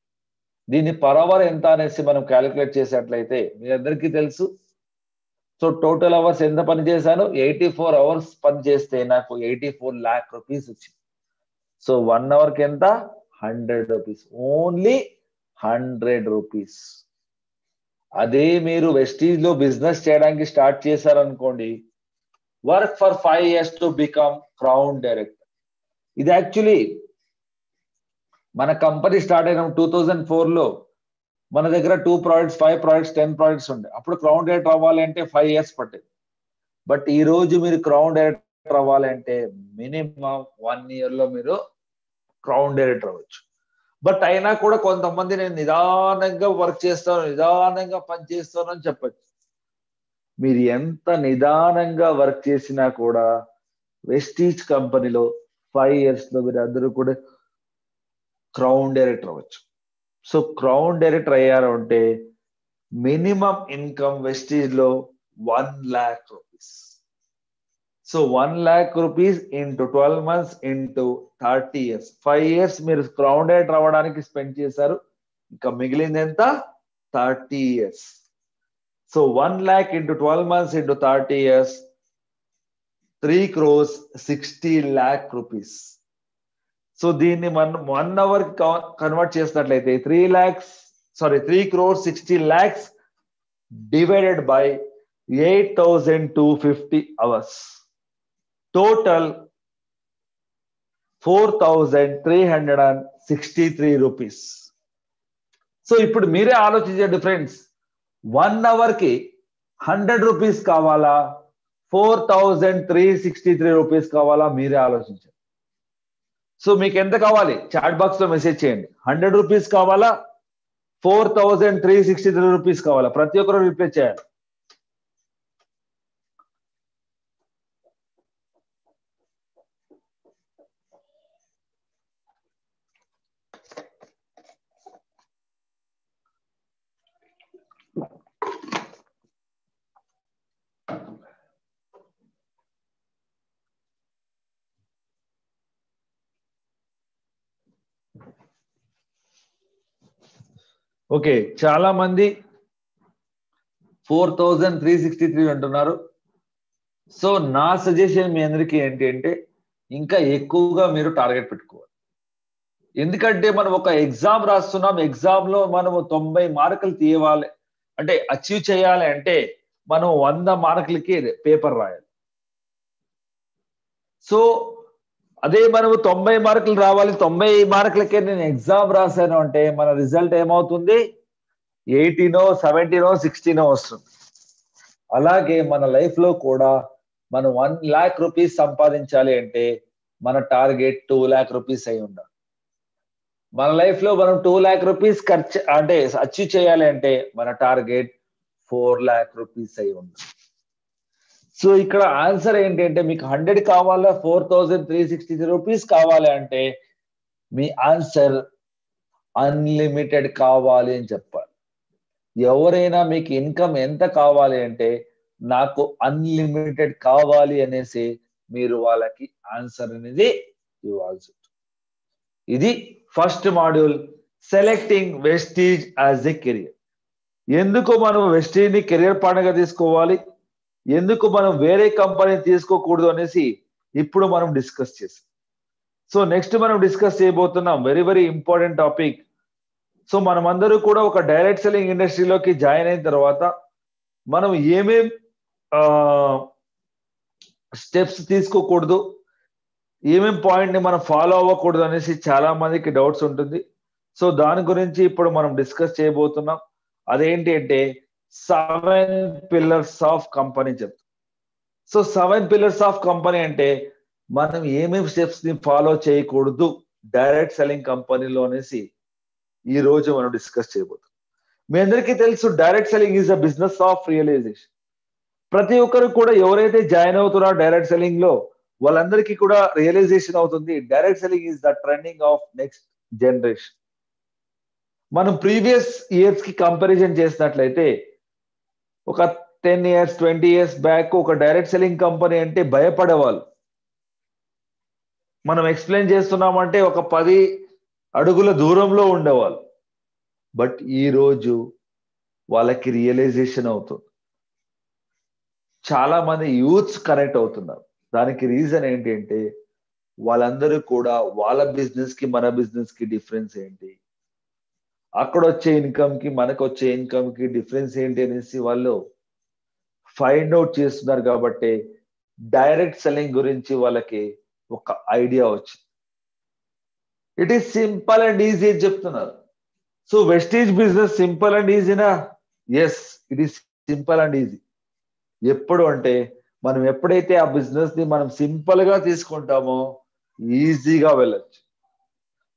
దీన్ని పర్ అవర్ ఎంత అనేసి మనం క్యాలిక్యులేట్ చేసేట్లయితే మీ అందరికీ తెలుసు. సో టోటల్ అవర్స్ ఎంత పని చేశాను, 84 hours పని చేస్తే నాకు 84 lakh rupees వచ్చింది. సో 1 hour కి ఎంత, 100 rupees, ఓన్లీ 100 rupees. అదే మీరు వెస్టీజ్ లో బిజినెస్ చేయడానికి స్టార్ట్ చేశారనుకోండి, work for 5 years to become crown director. ఇది యాక్చువల్లీ మన కంపెనీ స్టార్ట్ అయిన 2004 లో మన దగ్గర 2 products 5 products 10 products ఉండే. అప్పుడు క్రౌన్ డైరెక్టర్ అవ్వాలి అంటే 5 years పట్టేది. బట్ ఈ రోజు మీరు క్రౌన్ డైరెక్టర్ అవ్వాలంటే మినిమం 1 year లో మీరు క్రౌన్ డైరెక్టర్ అవ్వచ్చు. బట్ అయినా కూడా కొంతమంది నేను నిదానంగా వర్క్ చేస్తాను, నిదానంగా పని చేస్తాను అని చెప్పచ్చు. మీరు ఎంత నిదానంగా వర్క్ చేసినా కూడా వెస్టీజ్ కంపెనీలో 5 years లో మీరు అందరూ కూడా క్రౌన్ డైరెక్టర్ అవ్వచ్చు. సో క్రౌన్ డైరెక్టర్ అయ్యారు అంటే మినిమం ఇన్కమ్ వెస్టీజ్ లో 1 lakh rupees. So 1 lakh rupees into 12 months into 30 years 5 years మీరు క్రౌన్ డైరెక్టర్ అవ్వడానికి స్పెండ్ చేశారు. ఇంకా మిగిలింది ఎంత, 30 years. So 1 lakh into 12 months into 30 years 3,60 lakh rupees. So దీన్ని మనం 1 hour కన్వర్ట్ చేసినట్లయితే 3,60 lakhs divided by 8,250 hours. Total 4,363 rupees. So ఇప్పుడు మీరే ఆలోచించండి ఫ్రెండ్స్, 1 hour కి 100 rupees కావాలా, 4,363 rupees కావాలా, మీరే ఆలోచించండి. సో మీకు ఎంత కావాలి? చాట్ బాక్స్ లో మెసేజ్ చేయండి. 100 rupees కావాలా, 4,363 rupees కావాలా? ప్రతి ఒక్కరు రిప్లై చేయాలి. ఓకే, చాలా మంది 4,363 అంటున్నారు. సో నా సజెషన్ మీ అందరికీ ఏంటి అంటే ఇంకా ఎక్కువగా మీరు టార్గెట్ పెట్టుకోవాలి. ఎందుకంటే మనం ఒక ఎగ్జామ్ రాస్తున్నాం, ఎగ్జామ్ లో మనము 90 మార్కులు తీయాలి అంటే అచీవ్ చేయాలి అంటే మనం 100 మార్కులకి పేపర్ రాయాలి. సో అదే మనము 90 మార్కులు రావాలి, 90 మార్కులకే నేను ఎగ్జామ్ రాశాను అంటే మన రిజల్ట్ ఏమవుతుంది? 18, 17, 16 వస్తుంది. అలాగే మన లైఫ్ లో కూడా మనం 1 lakh rupees సంపాదించాలి అంటే మన టార్గెట్ 2 lakh rupees అయి ఉండాలి. మన లైఫ్ లో మనం 2 lakh rupees ఖర్చు అంటే అచీవ్ చేయాలి అంటే మన టార్గెట్ 4 lakh rupees అయి ఉండాలి. సో ఇక్కడ ఆన్సర్ ఏంటంటే మీకు 100 కావాలా, 4,363 rupees కావాలి అంటే మీ ఆన్సర్ అన్లిమిటెడ్ కావాలి అని చెప్పాలి. ఎవరైనా మీకు ఇన్కమ్ ఎంత కావాలి అంటే నాకు అన్లిమిటెడ్ కావాలి అనేసి మీరు వాళ్ళకి ఆన్సర్ అనేది ఇవ్వాల్సి ఉంటుంది. ఇది first module, selecting Vestige as a career. ఎందుకు మనం వెస్టీజ్ ని కెరియర్ పార్ట్నర్గా తీసుకోవాలి, ఎందుకు మనం వేరే కంపెనీ తీసుకోకూడదు అనేసి ఇప్పుడు మనం డిస్కస్ చేసాం. సో నెక్స్ట్ మనం డిస్కస్ చేయబోతున్నాం very very important topic. So మనమందరూ కూడా ఒక డైరెక్ట్ సెల్లింగ్ ఇండస్ట్రీలోకి జాయిన్ అయిన తర్వాత మనం ఏమేం స్టెప్స్ తీసుకోకూడదు, ఏమేం పాయింట్ ని మనం ఫాలో అవ్వకూడదు అనేసి చాలా మందికి డౌట్స్ ఉంటుంది. సో దాని గురించి ఇప్పుడు మనం డిస్కస్ చేయబోతున్నాం. అదేంటి అంటే 7 pillars ఆఫ్ కంపెనీ చెప్తాం. సో 7 pillars ఆఫ్ కంపెనీ అంటే మనం ఏమేమి స్టెప్స్ ని ఫాలో చేయకూడదు డైరెక్ట్ సెల్లింగ్ కంపెనీలో అనేసి ఈ రోజు మనం డిస్కస్ చేయబోతున్నాం. మీ అందరికీ తెలుసు direct selling is a business of realisation. ప్రతి ఒక్కరు కూడా ఎవరైతే జాయిన్ అవుతున్నారో డైరెక్ట్ సెల్లింగ్ లో వాళ్ళందరికీ కూడా రియలైజేషన్ అవుతుంది direct selling is the trending of next generation. మనం ప్రీవియస్ ఇయర్స్ కి కంపారిజన్ చేసినట్లయితే ఒక 10 years 20 years బ్యాక్ ఒక డైరెక్ట్ సెల్లింగ్ కంపెనీ అంటే భయపడేవాళ్ళు. మనం ఎక్స్ప్లెయిన్ చేస్తున్నామంటే ఒక 10 అడుగుల దూరంలో ఉండేవాళ్ళు. బట్ ఈ రోజు వాళ్ళకి రియలైజేషన్ అవుతుంది. చాలా మంది యూత్స్ కనెక్ట్ అవుతున్నారు. దానికి రీజన్ ఏంటి అంటే వాళ్ళందరూ కూడా వాళ్ళ బిజినెస్ కి మన బిజినెస్ కి డిఫరెన్స్ ఏంటి, అక్కడ వచ్చే ఇన్కమ్ కి మనకు వచ్చే ఇన్కమ్ కి డిఫరెన్స్ ఏంటి అనేసి వాళ్ళు ఫైండ్ అవుట్ చేస్తున్నారు. కాబట్టి డైరెక్ట్ సెల్లింగ్ గురించి వాళ్ళకి ఒక ఐడియా వచ్చింది. It is simple and easy అని చెప్తున్నారు. So Vestige business simple and ఈజీనా? Yes, it is simple and easy. ఎప్పుడు అంటే మనం ఎప్పుడైతే ఆ బిజినెస్ ని మనం సింపుల్ గా తీసుకుంటామో ఈజీగా వెళ్ళొచ్చు.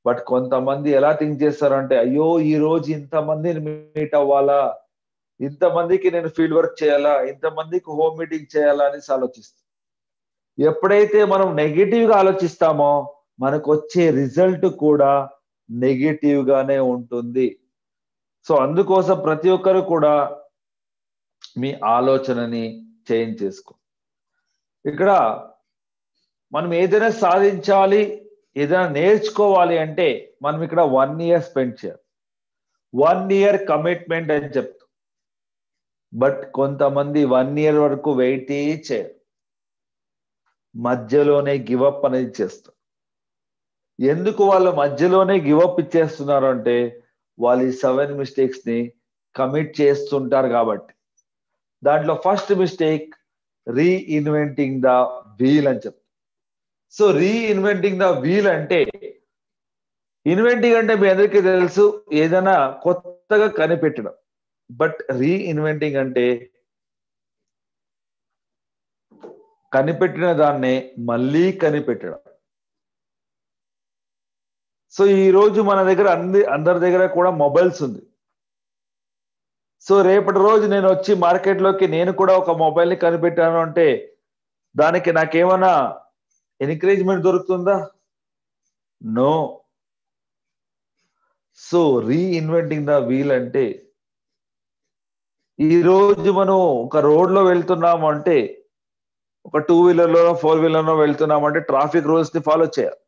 బట్ కొంతమంది ఎలా థింక్ చేస్తారంటే అయ్యో ఈ రోజు ఇంతమందిని మీట్ అవ్వాలా, ఇంతమందికి నేను ఫీల్డ్ వర్క్ చేయాలా, ఇంతమందికి హోమ్ మీటింగ్ చేయాలా అనేసి ఆలోచిస్తాం. ఎప్పుడైతే మనం నెగిటివ్ గా ఆలోచిస్తామో మనకు వచ్చే రిజల్ట్ కూడా నెగిటివ్ గానే ఉంటుంది. సో అందుకోసం ప్రతి ఒక్కరు కూడా మీ ఆలోచనని చేంజ్ చేసుకో. ఇక్కడ మనం ఏదైనా సాధించాలి, ఏదైనా నేర్చుకోవాలి అంటే మనం ఇక్కడ 1 year స్పెండ్ చేయాలి. 1 year కమిట్మెంట్ అని చెప్తాం. బట్ కొంతమంది 1 year వరకు వెయిట్ చేయరు. మధ్యలోనే గివప్ అనేది చేస్తారు. ఎందుకు వాళ్ళు మధ్యలోనే గివప్ ఇచ్చేస్తున్నారు అంటే వాళ్ళు ఈ 7 మిస్టేక్స్ ని కమిట్ చేస్తుంటారు కాబట్టి. దాంట్లో first mistake reinventing the wheel అని చెప్తారు. సో రీఇన్వెంటింగ్ ద వీల్ అంటే, ఇన్వెంటింగ్ అంటే మీ అందరికీ తెలుసు ఏదైనా కొత్తగా కనిపెట్టడం. బట్ రీఇన్వెంటింగ్ అంటే కనిపెట్టిన దాన్నే మళ్ళీ కనిపెట్టడం. సో ఈ రోజు మన దగ్గర అందరి దగ్గర కూడా మొబైల్స్ ఉంది. సో రేపటి రోజు నేను వచ్చి మార్కెట్లోకి నేను కూడా ఒక మొబైల్ ని కనిపెట్టాను అంటే దానికి నాకేమైనా ఎంకరేజ్మెంట్ దొరుకుతుందా? No. So reinventing the wheel అంటే, ఈ రోజు మనం ఒక రోడ్ లో వెళ్తున్నాము అంటే, ఒక 2 వీలర్లోనో 4 వీలర్లో వెళ్తున్నాము అంటే ట్రాఫిక్ రూల్స్ ని ఫాలో చేయాలి.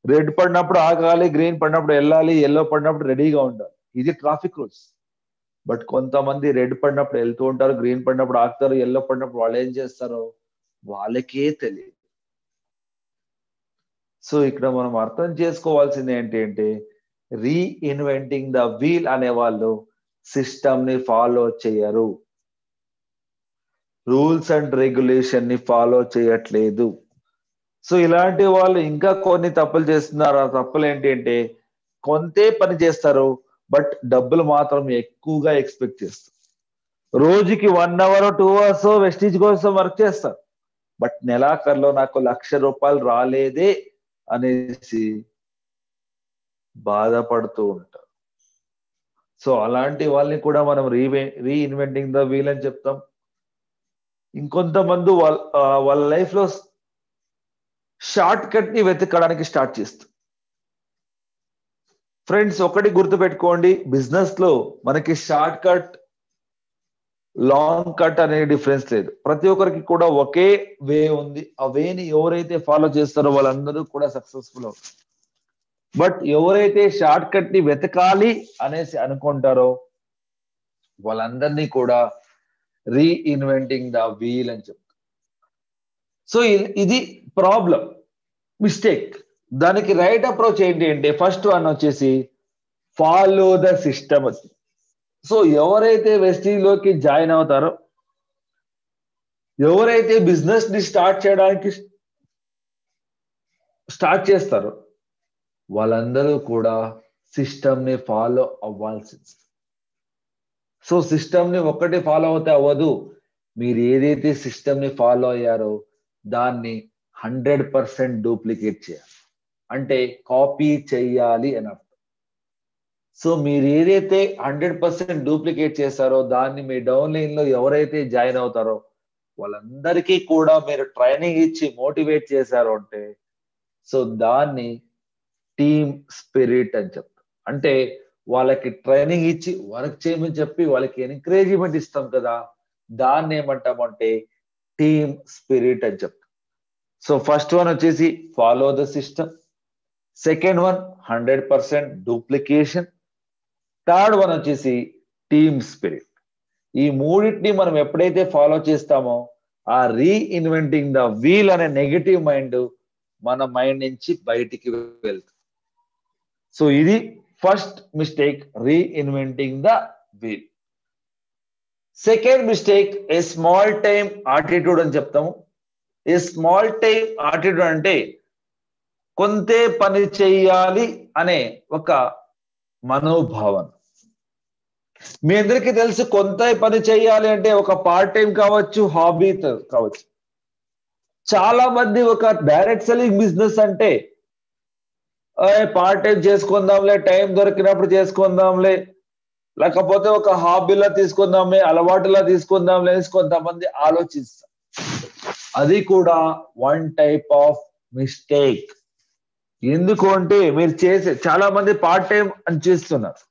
రెడ్ పడినప్పుడు ఆగాలి, గ్రీన్ పడినప్పుడు వెళ్ళాలి, ఎల్లో పడినప్పుడు రెడీగా ఉండాలి. ఇది ట్రాఫిక్ రూల్స్. బట్ కొంతమంది రెడ్ పడినప్పుడు వెళ్తూ ఉంటారు, గ్రీన్ పడినప్పుడు ఆగుతారు, ఎల్లో పడినప్పుడు వాళ్ళు ఏం చేస్తారో వాళ్ళకే తెలియదు. సో ఇక్కడ మనం అర్థం చేసుకోవాల్సింది ఏంటి అంటే, రీఇన్వెంటింగ్ ద వీల్ అనే వాళ్ళు సిస్టమ్ ని ఫాలో చేయరు, రూల్స్ అండ్ రెగ్యులేషన్ ని ఫాలో చేయట్లేదు. సో ఇలాంటి వాళ్ళు ఇంకా కొన్ని తప్పులు చేస్తున్నారు. ఆ తప్పులు ఏంటి అంటే, కొంతే పని చేస్తారు బట్ డబ్బులు మాత్రం ఎక్కువగా ఎక్స్పెక్ట్ చేస్తారు. రోజుకి 1 అవర్ 2 అవర్స్ వెస్టీజ్ కోసం వర్క్ చేస్తారు, బట్ నెలాఖరులో నాకు ₹1,00,000 రాలేదే అనేసి బాధపడుతూ ఉంటారు. సో అలాంటి వాళ్ళని కూడా మనం రీఇన్వెంటింగ్ ద వీల్ అని చెప్తాం. ఇంకొంతమంది వాళ్ళ లైఫ్ లో షార్ట్ కట్ ని వెతకడానికి స్టార్ట్ చేస్తారు. ఫ్రెండ్స్, ఒకటి గుర్తుపెట్టుకోండి, బిజినెస్ లో మనకి షార్ట్ కట్, లాంగ్ కట్ అనే డిఫరెన్స్ లేదు. ప్రతి ఒక్కరికి కూడా ఒకే వే ఉంది. ఆ వేని ఎవరైతే ఫాలో చేస్తారో వాళ్ళందరూ కూడా సక్సెస్ఫుల్ అవుతారు. బట్ ఎవరైతే షార్ట్ కట్ ని వెతకాలి అనేసి అనుకుంటారో వాళ్ళందరినీ కూడా రీఇన్వెంటింగ్ ద వీల్ అని చెప్తారు. సో ఇది ప్రాబ్లం, మిస్టేక్. దానికి రైట్ అప్రోచ్ ఏంటి అంటే, ఫస్ట్ వన్ వచ్చేసి ఫాలో ద సిస్టమ్. సో ఎవరైతే వెస్టీజ్లోకి జాయిన్ అవుతారో, ఎవరైతే బిజినెస్ ని స్టార్ట్ చేయడానికి స్టార్ట్ చేస్తారో వాళ్ళందరూ కూడా సిస్టమ్ ని ఫాలో అవ్వాల్సింది. సో సిస్టమ్ ని ఒక్కటి ఫాలో అవుతే అవ్వదు. మీరు ఏదైతే సిస్టమ్ ని ఫాలో అయ్యారో దాన్ని 100% డూప్లికేట్ చేయాలి, అంటే కాపీ చెయ్యాలి అని అర్థం. సో మీరు ఏదైతే 100% డూప్లికేట్ చేస్తారో దాన్ని మీ డౌన్లైన్ లో ఎవరైతే జాయిన్ అవుతారో వాళ్ళందరికీ కూడా మీరు ట్రైనింగ్ ఇచ్చి మోటివేట్ చేశారు అంటే, సో దాన్ని టీమ్ స్పిరిట్ అని చెప్తారు. అంటే వాళ్ళకి ట్రైనింగ్ ఇచ్చి వర్క్ చేయమని చెప్పి వాళ్ళకి ఎంకరేజ్మెంట్ ఇస్తాం కదా, దాన్ని ఏమంటామంటే టీమ్ స్పిరిట్ అని చెప్తాం. సో ఫస్ట్ వన్ వచ్చేసి follow the system, second one 100% duplication, third one వచ్చేసి టీమ్ స్పిరిట్. ఈ మూడింటిని మనం ఎప్పుడైతే ఫాలో చేస్తామో ఆ రీఇన్వెంటింగ్ ద వీల్ అనే నెగటివ్ మైండ్ మన మైండ్ నుంచి బయటికి వెళ్తుంది. సో ఇది first mistake, reinventing the wheel. Second mistake a small time attitude అని చెప్తాము. ఏ స్మాల్ టైమ్ యాటిట్యూడ్ అంటే కొంతే పని చెయ్యాలి అనే ఒక మనోభావన. మీ అందరికీ తెలుసు, కొంత పని చేయాలి అంటే ఒక పార్ట్ టైం కావచ్చు, హాబీ కావచ్చు. చాలా మంది ఒక డైరెక్ట్ సెల్లింగ్ బిజినెస్ అంటే పార్ట్ టైం చేసుకుందాంలే, టైం దొరికినప్పుడు చేసుకుందాంలే, లేకపోతే ఒక హాబీలా తీసుకుందాంలే, అలవాటులా తీసుకుందాంలే అని కొంతమంది ఆలోచిస్తారు. అది కూడా వన్ టైప్ ఆఫ్ మిస్టేక్. ఎందుకు అంటే మీరు చాలా మంది పార్ట్ టైం అని చేస్తున్నారు.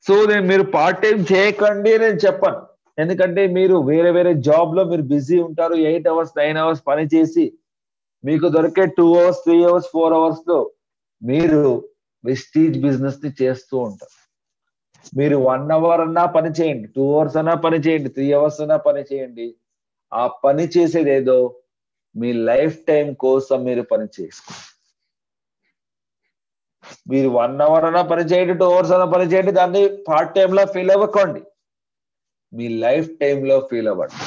సో మీరు పార్ట్ టైం చేయకండి నేను చెప్పను, ఎందుకంటే మీరు వేరే వేరే జాబ్ లో మీరు బిజీ ఉంటారు. 8 అవర్స్ 9 అవర్స్ పని చేసి మీకు దొరికే 2 అవర్స్ 3 అవర్స్ 4 అవర్స్ లో మీరు వెస్టీజ్ బిజినెస్ ని చేస్తూ ఉంటారు. మీరు 1 అవర్ అన్నా పని చేయండి, 2 అవర్స్ అన్నా పని చేయండి, 3 అవర్స్ అన్నా పని చేయండి. ఆ పని చేసేది ఏదో మీ లైఫ్ టైం కోసం మీరు పని చేసుకోండి. మీరు 1 hour అన్నా పని చేయండి, 2 hours అన్నా పని చేయండి, దాన్ని పార్ట్ టైం లో ఫీల్ అవ్వకండి. మీ లైఫ్ టైం లో ఫీల్ అవ్వండి.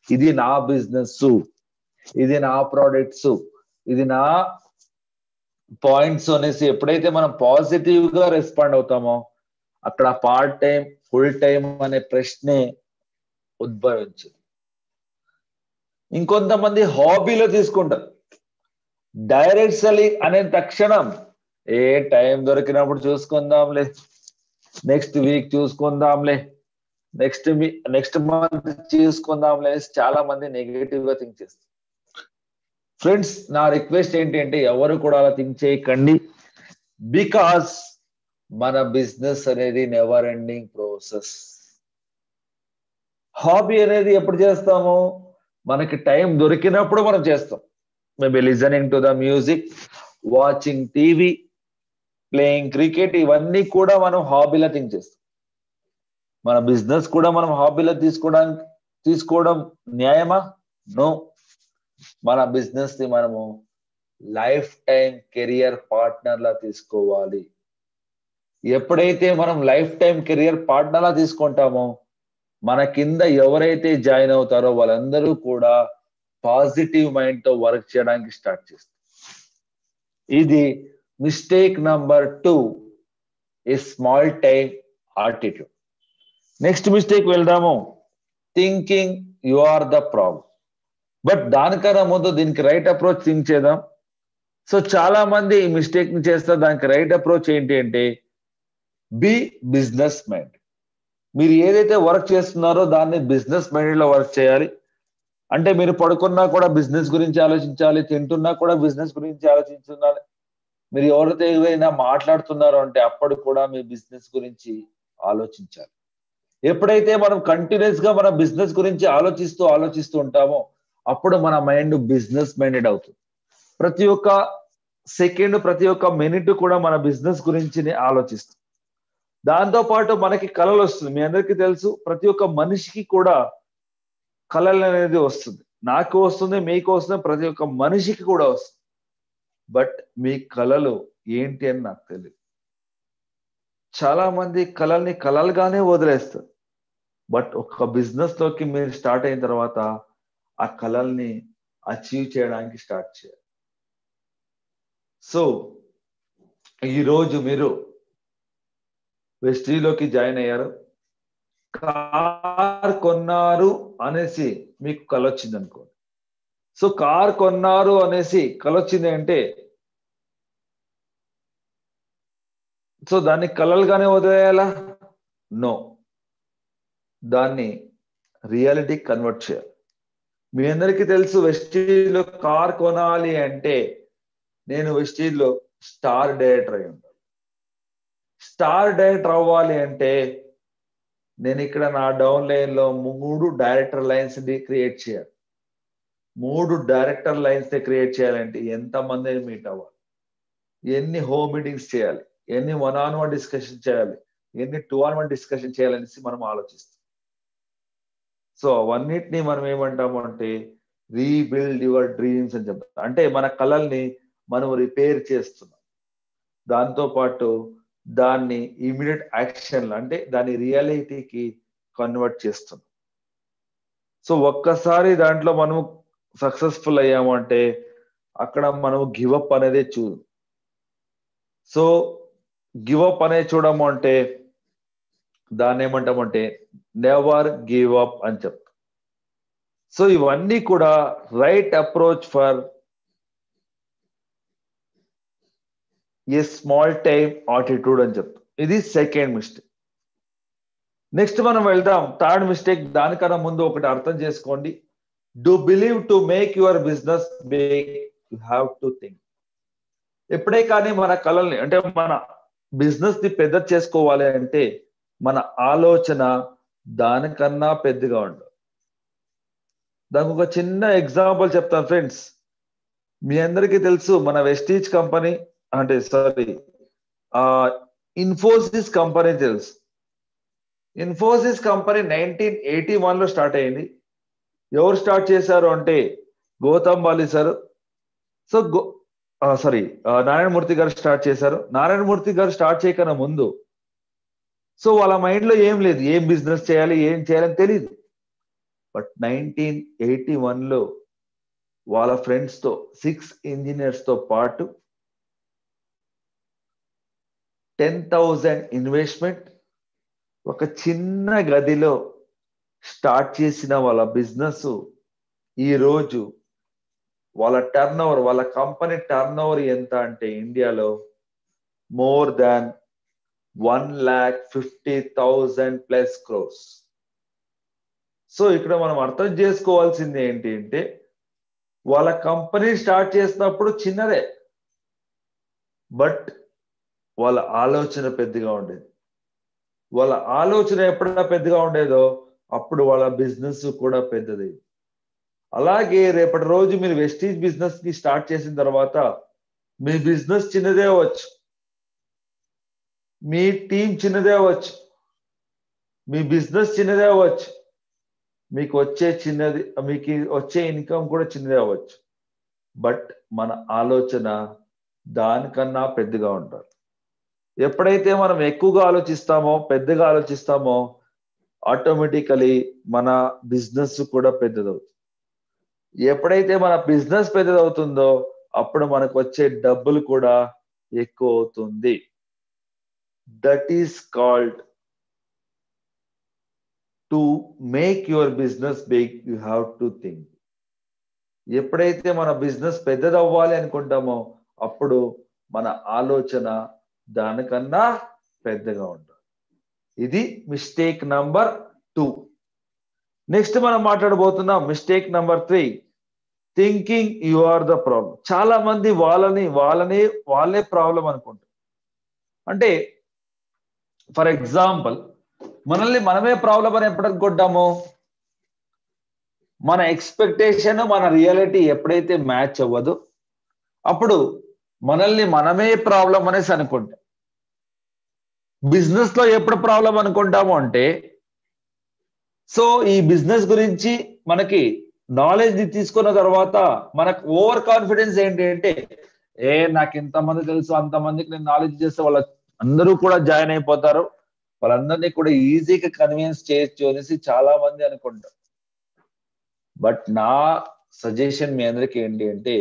ఇది నా బిజినెస్, ఇది నా ప్రోడక్ట్స్, ఇది నా పాయింట్స్ అనేసి ఎప్పుడైతే మనం పాజిటివ్ గా రెస్పాండ్ అవుతామో అక్కడ పార్ట్ టైం ఫుల్ టైం అనే ప్రశ్నే ఉద్భవించదు. ఇంకొంతమంది హాబీలో తీసుకుంటారు. డైరెక్ట్లీ అనే తక్షణం టైం దొరికినప్పుడు చూసుకుందాంలే, నెక్స్ట్ వీక్ చూసుకుందాంలే, నెక్స్ట్ మంత్ చూసుకుందాంలే, చాలా మంది నెగిటివ్ గా థింక్ చేస్తారు. ఫ్రెండ్స్, నా రిక్వెస్ట్ ఏంటి అంటే ఎవరు కూడా అలా థింక్ చేయకండి. బికాస్ మన బిజినెస్ అనేది నెవర్ ఎండింగ్ ప్రాసెస్. హాబీ అనేది ఎప్పుడు చేస్తాము? మనకి టైం దొరికినప్పుడు మనం చేస్తాం. Maybe listening to the music, watching TV, playing cricket, ఇవన్నీ కూడా మనం హాబీలో థింక్ చేస్తాం. మన బిజినెస్ కూడా మనం హాబీలో తీసుకోవడం న్యాయమా? నో. మన బిజినెస్ ని మనము లైఫ్ టైం కెరియర్ పార్ట్నర్ లా తీసుకోవాలి. ఎప్పుడైతే మనం లైఫ్ టైం కెరియర్ పార్ట్నర్ లా తీసుకుంటామో మన కింద ఎవరైతే జాయిన్ అవుతారో వాళ్ళందరూ కూడా పాజిటివ్ మైండ్ తో వర్క్ చేయడానికి స్టార్ట్ చేస్తారు. ఇది mistake number 2, a small time attitude. Next mistake వెళ్దాము. Thinking you are the problem. But దానికన్నా ముందు దీనికి రైట్ అప్రోచ్ థింక్ చేద్దాం. సో చాలా మంది ఈ మిస్టేక్ ని చేస్తారు. దానికి రైట్ అప్రోచ్ ఏంటి అంటే బి బిజినెస్ మైండ్. మీరు ఏదైతే వర్క్ చేస్తున్నారో దాన్ని బిజినెస్ మైండ్ లో వర్క్ చేయాలి. అంటే మీరు పడుకున్నా కూడా బిజినెస్ గురించి ఆలోచించాలి, తింటున్నా కూడా బిజినెస్ గురించి ఆలోచించాలి. మీరు ఎవరితో ఏదైనా మాట్లాడుతున్నారో అంటే అప్పుడు కూడా మీ బిజినెస్ గురించి ఆలోచించాలి. ఎప్పుడైతే మనం కంటిన్యూస్ గా మన బిజినెస్ గురించి ఆలోచిస్తూ ఉంటామో అప్పుడు మన మైండ్ బిజినెస్ మైండెడ్ అవుతుంది. ప్రతి ఒక్క సెకండ్, ప్రతి ఒక్క మినిట్ కూడా మన బిజినెస్ గురించి ఆలోచిస్తాం. దాంతో పాటు మనకి కళలు వస్తుంది. మీ అందరికీ తెలుసు, ప్రతి ఒక్క మనిషికి కూడా కళలు అనేది వస్తుంది. నాకు వస్తుంది, మీకు వస్తుంది, ప్రతి ఒక్క మనిషికి కూడా వస్తుంది. బట్ మీ కళలు ఏంటి అని నాకు తెలియదు. చాలా మంది కళల్ని కళలుగానే వదిలేస్తారు. బట్ ఒక బిజినెస్ లోకి మీరు స్టార్ట్ అయిన తర్వాత ఆ కళల్ని అచీవ్ చేయడానికి స్టార్ట్ చేయాలి. సో ఈరోజు మీరు వెస్టీలోకి జాయిన్ అయ్యారు, కార్ కొన్నారు అనేసి మీకు కళ వచ్చింది అనుకోండి. సో కార్ కొన్నారు అనేసి కళ వచ్చింది అంటే సో దాన్ని కళలుగానే వదిలేయాలా? నో. దాన్ని రియాలిటీ కన్వర్ట్ చేయాలి. మీ అందరికీ తెలుసు, వెస్టీజ్లో కార్ కొనాలి అంటే నేను వెస్టీజ్లో స్టార్ డైరెక్టర్ అయి ఉంటాను. స్టార్ డైరెక్టర్ అవ్వాలి అంటే నేను ఇక్కడ నా డౌన్ లైన్ లో 3 డైరెక్టర్ లైన్స్ ని క్రియేట్ చేయాలి. 3 డైరెక్టర్ లైన్స్ ని క్రియేట్ చేయాలంటే ఎంతమందిని మీట్ అవ్వాలి, ఎన్ని హోమ్ మీటింగ్స్ చేయాలి, ఎన్ని 1-on-1 డిస్కషన్ చేయాలి, ఎన్ని 2-on-1 డిస్కషన్ చేయాలనేసి మనం ఆలోచిస్తాం. సో అవన్నిటిని మనం ఏమంటాము అంటే రీబిల్డ్ యువర్ డ్రీమ్స్ అని చెప్తాం. అంటే మన కళల్ని మనం రిపేర్ చేస్తున్నాం. దాంతో పాటు దాన్ని ఇమీడియట్ యాక్షన్ అంటే దాని రియాలిటీకి కన్వర్ట్ చేస్తున్నాం. సో ఒక్కసారి దాంట్లో మనం సక్సెస్ఫుల్ అయ్యాము అంటే అక్కడ మనం గివప్ అనేది సో గివప్ అనేది చూడము అంటే దాన్ని ఏమంటామంటే నెవర్ గివ్ అప్ అని చెప్తాం. సో ఇవన్నీ కూడా right approach for a small time attitude అని చెప్తాం. ఇది సెకండ్ మిస్టేక్. నెక్స్ట్ మనం వెళ్దాం థర్డ్ మిస్టేక్. దానికన్నా ముందు ఒకటి అర్థం చేసుకోండి. Do believe to make your business big you have to think. ఎప్పుడే కానీ మన కళల్ని అంటే మన బిజినెస్ ని పెద్ద చేసుకోవాలి అంటే మన ఆలోచన దానికన్నా పెద్దగా ఉండదు. దానికి ఒక చిన్న ఎగ్జాంపుల్ చెప్తాను ఫ్రెండ్స్. మీ అందరికీ తెలుసు, మన వెస్టీజ్ కంపెనీ అంటే ఇన్ఫోసిస్ కంపెనీ తెలుసు. ఇన్ఫోసిస్ కంపెనీ 1981 లో స్టార్ట్ అయింది. ఎవరు స్టార్ట్ చేశారు అంటే Gautam Bali sir. So sorry, Narayana Murthy గారు స్టార్ట్ చేశారు. నారాయణమూర్తి గారు స్టార్ట్ చేయకన్నా ముందు సో వాళ్ళ మైండ్ లో ఏం లేదు, ఏం బిజినెస్ చేయాలి, ఏం చేయాలని తెలియదు. బట్ 1981లో వాళ్ళ ఫ్రెండ్స్ తో 6 ఇంజనీర్స్ తో పాటు 10,000 ఇన్వెస్ట్మెంట్ ఒక చిన్న గదిలో స్టార్ట్ చేసిన వాళ్ళ బిజినెస్ ఈ రోజు వాళ్ళ టర్న్ ఓవర్, వాళ్ళ కంపెనీ టర్న్ ఓవర్ ఎంత అంటే ఇండియాలో మోర్ దాన్ 1,50,000+ crores. సో ఇక్కడ మనం అర్థం చేసుకోవాల్సింది ఏంటి అంటే వాళ్ళ కంపెనీ స్టార్ట్ చేసినప్పుడు చిన్నదే, బట్ వాళ్ళ ఆలోచన పెద్దగా ఉండేది. వాళ్ళ ఆలోచన ఎప్పుడైనా పెద్దగా ఉండేదో అప్పుడు వాళ్ళ బిజినెస్ కూడా పెద్దది. అలాగే రేపటి రోజు మీరు వెస్టీజ్ బిజినెస్ ని స్టార్ట్ చేసిన తర్వాత మీ బిజినెస్ చిన్నదే అవ్వచ్చు, మీ టీం చిన్నదే అవ్వచ్చు, మీ బిజినెస్ చిన్నదే అవ్వచ్చు, మీకు వచ్చే ఇన్కమ్ కూడా చిన్నదే అవ్వచ్చు. బట్ మన ఆలోచన దానికన్నా పెద్దగా ఉంటారు. ఎప్పుడైతే మనం ఎక్కువగా ఆలోచిస్తామో, పెద్దగా ఆలోచిస్తామో ఆటోమేటికలీ మన బిజినెస్ కూడా పెద్దదవుతుంది. ఎప్పుడైతే మన బిజినెస్ పెద్దదవుతుందో అప్పుడు మనకు వచ్చే డబ్బులు కూడా ఎక్కువ అవుతుంది. That is called to make your business big you have to think. ఎప్పుడైతే మన బిజినెస్ పెద్దది అవ్వాలి అనుకుంటామో అప్పుడు మన ఆలోచన దానికన్నా పెద్దగా ఉంటుంది. ఇది మిస్టేక్ నంబర్ 2. నెక్స్ట్ మనం మాట్లాడబోతున్నాం mistake number 3, thinking you are the problem. చాలా మంది వాళ్ళే ప్రాబ్లం అనుకుంటారు. అంటే ఫర్ ఎగ్జాంపుల్ మనమే ప్రాబ్లం అని ఎప్పుడు అనుకుంటాము? మన ఎక్స్పెక్టేషన్ మన రియాలిటీ ఎప్పుడైతే మ్యాచ్ అవ్వదు అప్పుడు మనమే ప్రాబ్లం అనేసి అనుకుంటాం. బిజినెస్ లో ఎప్పుడు ప్రాబ్లం అనుకుంటాము అంటే సో ఈ బిజినెస్ గురించి మనకి నాలెడ్జ్ తీసుకున్న తర్వాత మనకు ఓవర్ కాన్ఫిడెన్స్ ఏంటి అంటే నాకు ఇంతమంది తెలుసు, అంతమందికి నేను నాలెడ్జ్ చేస్తే వాళ్ళ అందరూ కూడా జాయిన్ అయిపోతారు, వాళ్ళందరినీ కూడా ఈజీగా కన్విన్స్ చేయొచ్చు అనేసి చాలా మంది అనుకుంటారు. బట్ నా సజెషన్ మీ అందరికి ఏంటి అంటే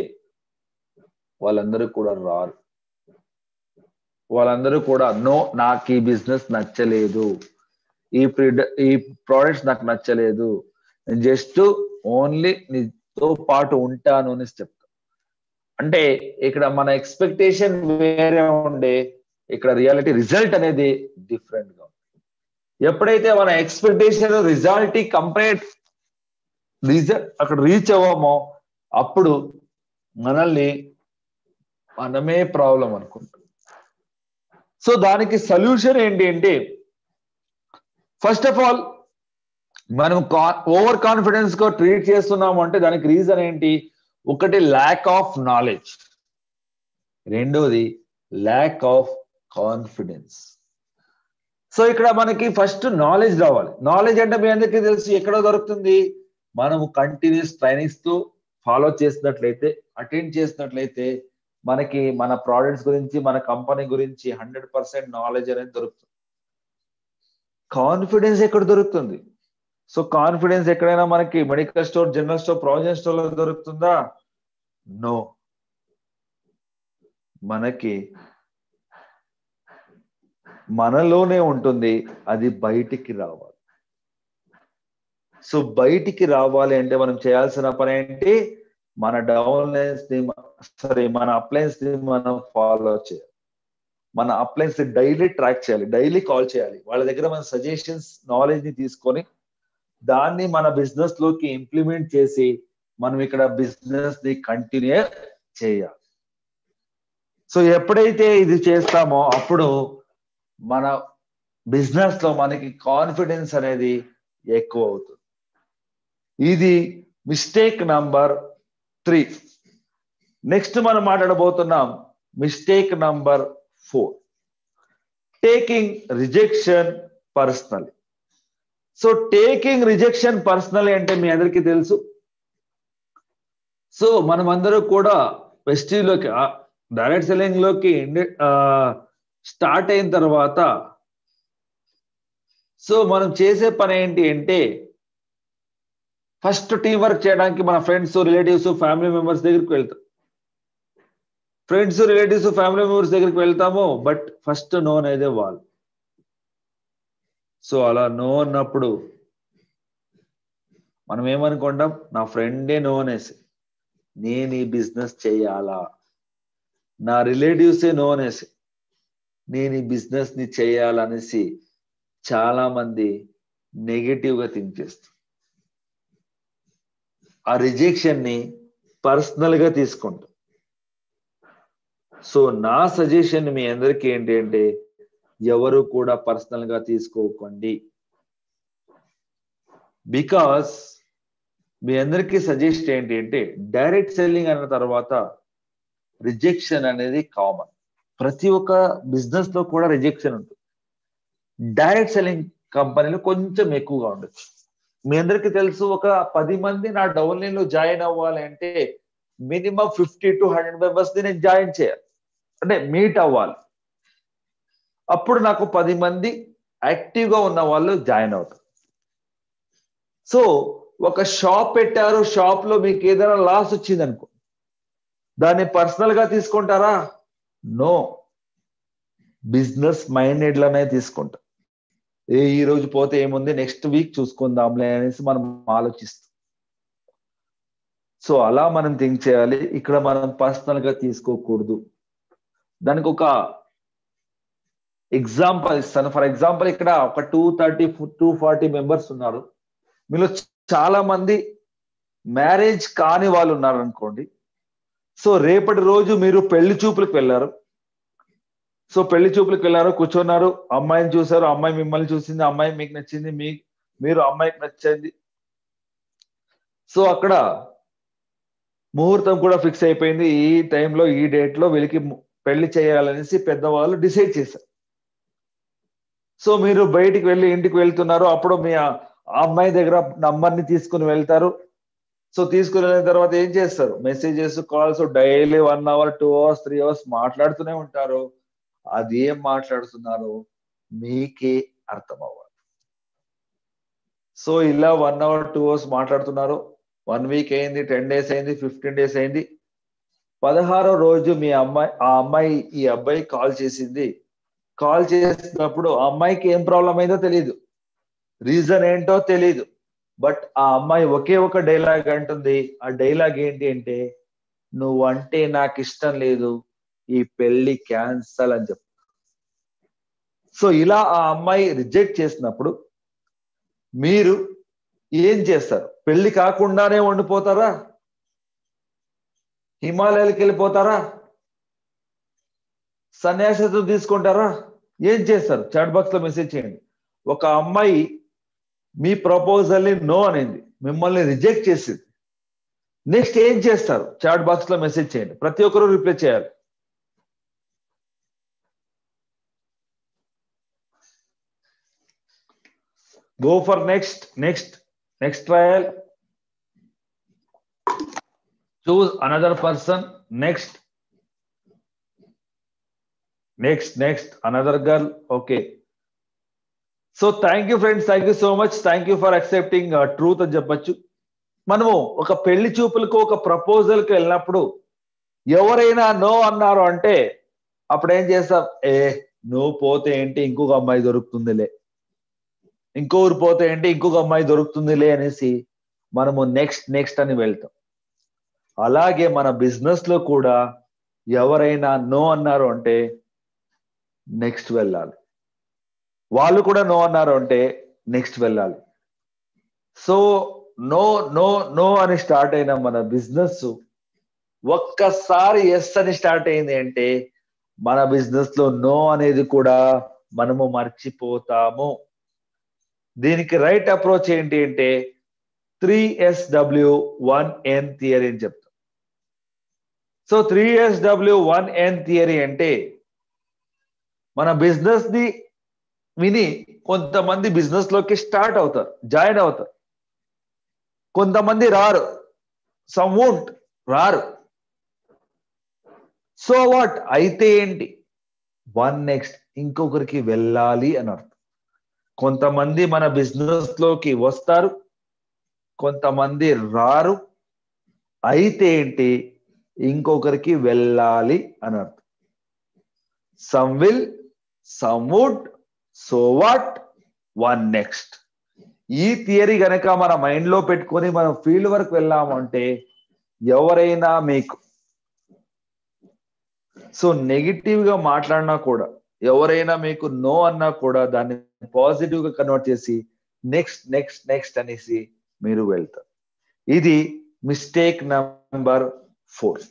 వాళ్ళందరూ కూడా రారు. వాళ్ళందరూ కూడా నో, నాకు ఈ బిజినెస్ నచ్చలేదు, ఈ ప్రోడక్ట్స్ నాకు నచ్చలేదు, నేను జస్ట్ ఓన్లీ నీతో పాటు ఉంటాను అని చెప్తాను. అంటే ఇక్కడ మన ఎక్స్పెక్టేషన్ వేరే ఉండే, ఇక్కడ రియాలిటీ రిజల్ట్ అనేది డిఫరెంట్ గా ఉంది. ఎప్పుడైతే మన ఎక్స్పెక్టేషన్ రిజల్ట్ కంపేర్ అక్కడ రీచ్ అవ్వమో అప్పుడు మనమే ప్రాబ్లం అనుకుంటాం. సో దానికి సొల్యూషన్ ఏంటి అంటే ఫస్ట్ ఆఫ్ ఆల్ మనం ఓవర్ కాన్ఫిడెన్స్ గా ట్రీట్ చేస్తున్నాము అంటే దానికి రీజన్ ఏంటి? ఒకటి ల్యాక్ ఆఫ్ నాలెడ్జ్, రెండోది ల్యాక్ ఆఫ్ కాన్ఫిడెన్స్. సో ఇక్కడ మనకి ఫస్ట్ నాలెడ్జ్ రావాలి. నాలెడ్జ్ అంటే మీ అందరికీ తెలుసు ఎక్కడో దొరుకుతుంది. మనము కంటిన్యూస్ ట్రైనింగ్స్ తో ఫాలో చేసినట్లయితే, అటెండ్ చేసినట్లయితే మనకి మన ప్రోడక్ట్స్ గురించి, మన కంపెనీ గురించి 100% నాలెడ్జ్ అనేది దొరుకుతుంది. కాన్ఫిడెన్స్ ఎక్కడ దొరుకుతుంది? సో కాన్ఫిడెన్స్ ఎక్కడైనా మనకి medical store, general store, provision store లో దొరుకుతుందా? నో. మనకి మనలోనే ఉంటుంది, అది బయటికి రావాలి. సో బయటికి రావాలి అంటే మనం చేయాల్సిన పని ఏంటి? మన మన అప్లయన్స్ ని మనం ఫాలో చేయాలి. మన అప్లయన్స్ డైలీ ట్రాక్ చేయాలి, డైలీ కాల్ చేయాలి. వాళ్ళ దగ్గర మన సజెషన్స్, నాలెడ్జ్ ని తీసుకొని దాన్ని మన బిజినెస్ లోకి ఇంప్లిమెంట్ చేసి మనం ఇక్కడ బిజినెస్ ని కంటిన్యూ చేయాలి. సో ఎప్పుడైతే ఇది చేస్తామో అప్పుడు మన బిజినెస్ లో మనకి కాన్ఫిడెన్స్ అనేది ఎక్కువ అవుతుంది. ఇది మిస్టేక్ నంబర్ 3. నెక్స్ట్ మనం మాట్లాడబోతున్నాం mistake number 4, taking rejection personally. So taking rejection personally అంటే మీ అందరికీ తెలుసు, సో మనం అందరూ కూడా వెస్టీజ్ లోకి డైరెక్ట్ సెల్లింగ్ లోకి స్టార్ట్ అయిన తర్వాత సో మనం చేసే పని ఏంటి అంటే ఫస్ట్ టీం వర్క్ చేయడానికి మన ఫ్రెండ్స్, రిలేటివ్స్, ఫ్యామిలీ మెంబర్స్ దగ్గరికి వెళ్తాం. ఫ్రెండ్స్, రిలేటివ్స్, ఫ్యామిలీ మెంబర్స్ దగ్గరికి వెళ్తాము, బట్ ఫస్ట్ నో అనేది వాళ్ళు. సో అలా నో అన్నప్పుడు మనం ఏమనుకుంటాం, నా ఫ్రెండే నో అనేసి నేను ఈ బిజినెస్ చేయాలా, నా రిలేటివ్సే నో అనేసి నేను ఈ బిజినెస్ ని చేయాలనేసి చాలా మంది నెగటివ్ గా థింక్ చేస్తారు. ఆ రిజెక్షన్ ని పర్సనల్ గా తీసుకుంటాం. సో నా సజెషన్ మీ అందరికీ ఏంటి అంటే ఎవరు కూడా పర్సనల్ గా తీసుకోకండి. బికాస్ మీ అందరికీ సజెస్ట్ ఏంటి అంటే డైరెక్ట్ సెల్లింగ్ అన్న తర్వాత రిజెక్షన్ అనేది కామన్. ప్రతి ఒక్క బిజినెస్ లో కూడా రిజెక్షన్ ఉంటుంది. డైరెక్ట్ సెల్లింగ్ కంపెనీలో కొంచెం ఎక్కువగా ఉండొచ్చు. మీ అందరికీ తెలుసు, ఒక 10 మంది నా డౌన్లైన్ లో జాయిన్ అవ్వాలి అంటే మినిమం 50 to 100 మెంబర్స్ ని నేను జాయిన్ చేయాలి, అంటే మీట్ అవ్వాలి. అప్పుడు నాకు 10 మంది యాక్టివ్ గా ఉన్న వాళ్ళు జాయిన్ అవుతారు. సో ఒక షాప్ పెట్టారు, షాప్ లో మీకు ఏదైనా లాస్ వచ్చింది అనుకో, దాన్ని పర్సనల్ గా తీసుకుంటారా? నో, బిజినెస్ మైండెడ్ లోనే తీసుకుంటాం. ఈ రోజు పోతే ఏముంది, నెక్స్ట్ వీక్ చూసుకుందాంలే అనేసి మనం ఆలోచిస్తాం. సో అలా మనం థింక్ చేయాలి. ఇక్కడ మనం పర్సనల్ గా తీసుకోకూడదు. దానికి ఒక ఎగ్జాంపుల్ ఇస్తాను. ఫర్ ఎగ్జాంపుల్ ఇక్కడ ఒక 230-240 మెంబర్స్ ఉన్నారు. మీలో చాలా మంది మ్యారేజ్ కాని వాళ్ళు ఉన్నారు అనుకోండి. సో రేపటి రోజు మీరు పెళ్లి చూపులకు వెళ్ళారు. సో పెళ్లి చూపులకు వెళ్ళారు, కూర్చున్నారు, అమ్మాయిని చూసారు, అమ్మాయి మిమ్మల్ని చూసింది, అమ్మాయి మీకు నచ్చింది, మీరు అమ్మాయికి నచ్చింది. సో అక్కడ ముహూర్తం కూడా ఫిక్స్ అయిపోయింది. ఈ టైంలో ఈ డేట్ లో వీళ్ళకి పెళ్లి చేయాలనేసి పెద్దవాళ్ళు డిసైడ్ చేశారు. సో మీరు బయటికి వెళ్ళి ఇంటికి వెళ్తున్నారు. అప్పుడు మీ అమ్మాయి దగ్గర నంబర్ని తీసుకుని వెళ్తారు. సో తీసుకుని వెళ్ళిన తర్వాత ఏం చేస్తారు, messages, calls daily 1 hour 2 hours 3 hours మాట్లాడుతూనే ఉంటారు. అది ఏం మాట్లాడుతున్నారు మీకే అర్థం అవ్వాలి. సో ఇలా 1 hour 2 hours మాట్లాడుతున్నారు. 1 week అయింది, 10 days అయింది, 15 days అయింది. 16వ రోజు ఆ అమ్మాయి ఈ అబ్బాయి కాల్ చేసింది. కాల్ చేసినప్పుడు ఆ అమ్మాయికి ఏం ప్రాబ్లం అయిందో తెలియదు, రీజన్ ఏంటో తెలియదు. బట్ ఆ అమ్మాయి ఒకే ఒక డైలాగ్ అంటుంది. ఆ డైలాగ్ ఏంటి అంటే, నువ్వంటే నాకు ఇష్టం లేదు, ఈ పెళ్లి క్యాన్సల్ అని చెప్పు. సో ఇలా ఆ అమ్మాయి రిజెక్ట్ చేసినప్పుడు మీరు ఏం చేస్తారు? పెళ్లి కాకుండానే ఉండిపోతారా? హిమాలయాలకు వెళ్ళిపోతారా? సన్యాసిత్వం తీసుకుంటారా? ఏం చేస్తారు? చాట్ బాక్స్ లో మెసేజ్ చేయండి. ఒక అమ్మాయి మీ ప్రపోజల్ ని నో అనేది, మిమ్మల్ని రిజెక్ట్ చేసింది, నెక్స్ట్ ఏం చేస్తారు? చాట్ బాక్స్ లో మెసేజ్ చేయండి. ప్రతి ఒక్కరూ రిప్లై చేయాలి. Go for next trial. Choose another person. Next, another girl. Okay. So thank you friends, thank you so much, thank you for accepting truth అని చెప్పచ్చు. మనము ఒక పెళ్లి చూపులకు, ఒక ప్రపోజల్కి వెళ్ళినప్పుడు ఎవరైనా నో అన్నారు అంటే అప్పుడు ఏం చేస్తాం? నువ్వు పోతే ఏంటి, ఇంకొక అమ్మాయి దొరుకుతుందిలే, ఇంకో ఊరు పోతే ఏంటి, ఇంకొక అమ్మాయి దొరుకుతుందిలే అనేసి మనము నెక్స్ట్ అని వెళ్తాం. అలాగే మన బిజినెస్ లో కూడా ఎవరైనా నో అన్నారు అంటే నెక్స్ట్ వెళ్ళాలి. వాళ్ళు కూడా నో అన్నారు అంటే నెక్స్ట్ వెళ్ళాలి. సో నో నో నో అని స్టార్ట్ అయిన మన బిజినెస్ ఒక్కసారి ఎస్ అని స్టార్ట్ అయింది అంటే మన బిజినెస్ లో నో అనేది కూడా మనము మర్చిపోతాము. దీనికి రైట్ అప్రోచ్ ఏంటి అంటే 3SW1N థియరీ అని చెప్తాం. సో 3SW1N థియరీ అంటే మన బిజినెస్ ని విని కొంతమంది బిజినెస్ లోకి స్టార్ట్ అవుతారు, జాయిన్ అవుతారు. కొంతమంది రారు, సమ్ వోంట్, రారు. సో వాట్ అయితే ఏంటి, వన్ నెక్స్ట్ ఇంకొకరికి వెళ్ళాలి అని అర్థం. కొంతమంది మన బిజినెస్ లోకి వస్తారు, కొంతమంది రారు. అయితే ఏంటి, ఇంకొకరికి వెళ్ళాలి అని అర్థం. Some will, some would, so what, one next. ఈ థియరీ గనక మన మైండ్ లో పెట్టుకొని మనం ఫీల్డ్ వర్క్ వెళ్ళామంటే ఎవరైనా మీకు సో నెగిటివ్ గా మాట్లాడినా కూడా, ఎవరైనా మీకు నో అన్నా కూడా దాన్ని పాజిటివ్ గా కన్వర్ట్ చేసి నెక్స్ట్ నెక్స్ట్ నెక్స్ట్ అనేసి మీరు వెళ్తారు. ఇది మిస్టేక్ నంబర్ 4.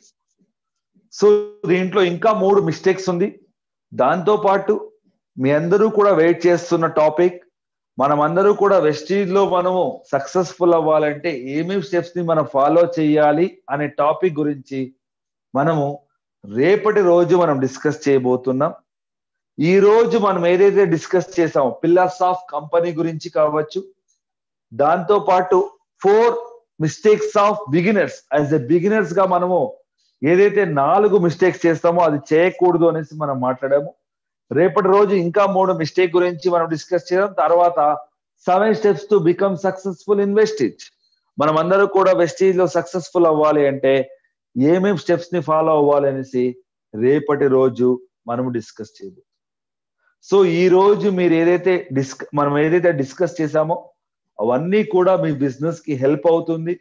సో దీంట్లో ఇంకా 3 మిస్టేక్స్ ఉంది. దాంతో పాటు మీ అందరూ కూడా వెయిట్ చేస్తున్న టాపిక్, మనమందరూ కూడా వెస్టీజ్ లో మనము సక్సెస్ఫుల్ అవ్వాలంటే ఏమేమి స్టెప్స్ ని మనం ఫాలో చేయాలి అనే టాపిక్ గురించి మనము రేపటి రోజు మనం డిస్కస్ చేయబోతున్నాం. ఈ రోజు మనం ఏదైతే డిస్కస్ చేసామో పిల్లర్స్ ఆఫ్ కంపెనీ గురించి కావచ్చు, దాంతో పాటు 4 mistakes of beginners. As a beginners గా మనము ఏదైతే 4 మిస్టేక్స్ చేస్తామో అది చేయకూడదు అనేసి మనం మాట్లాడాము. రేపటి రోజు ఇంకా 3 మిస్టేక్ గురించి మనం డిస్కస్ చేయడం. తర్వాత 7 steps to become successful in Vestige. మనం అందరూ కూడా వెస్టీజ్ లో సక్సెస్ఫుల్ అవ్వాలి అంటే ఏమేం స్టెప్స్ ని ఫాలో అవ్వాలి అనేసి రేపటి రోజు మనం డిస్కస్ చేయబోతున్నాం. సో ఈ రోజు మీరు ఏదైతే మనం ఏదైతే డిస్కస్ చేసామో అవన్నీ కూడా మీ బిజినెస్ కి హెల్ప్ అవుతుంది.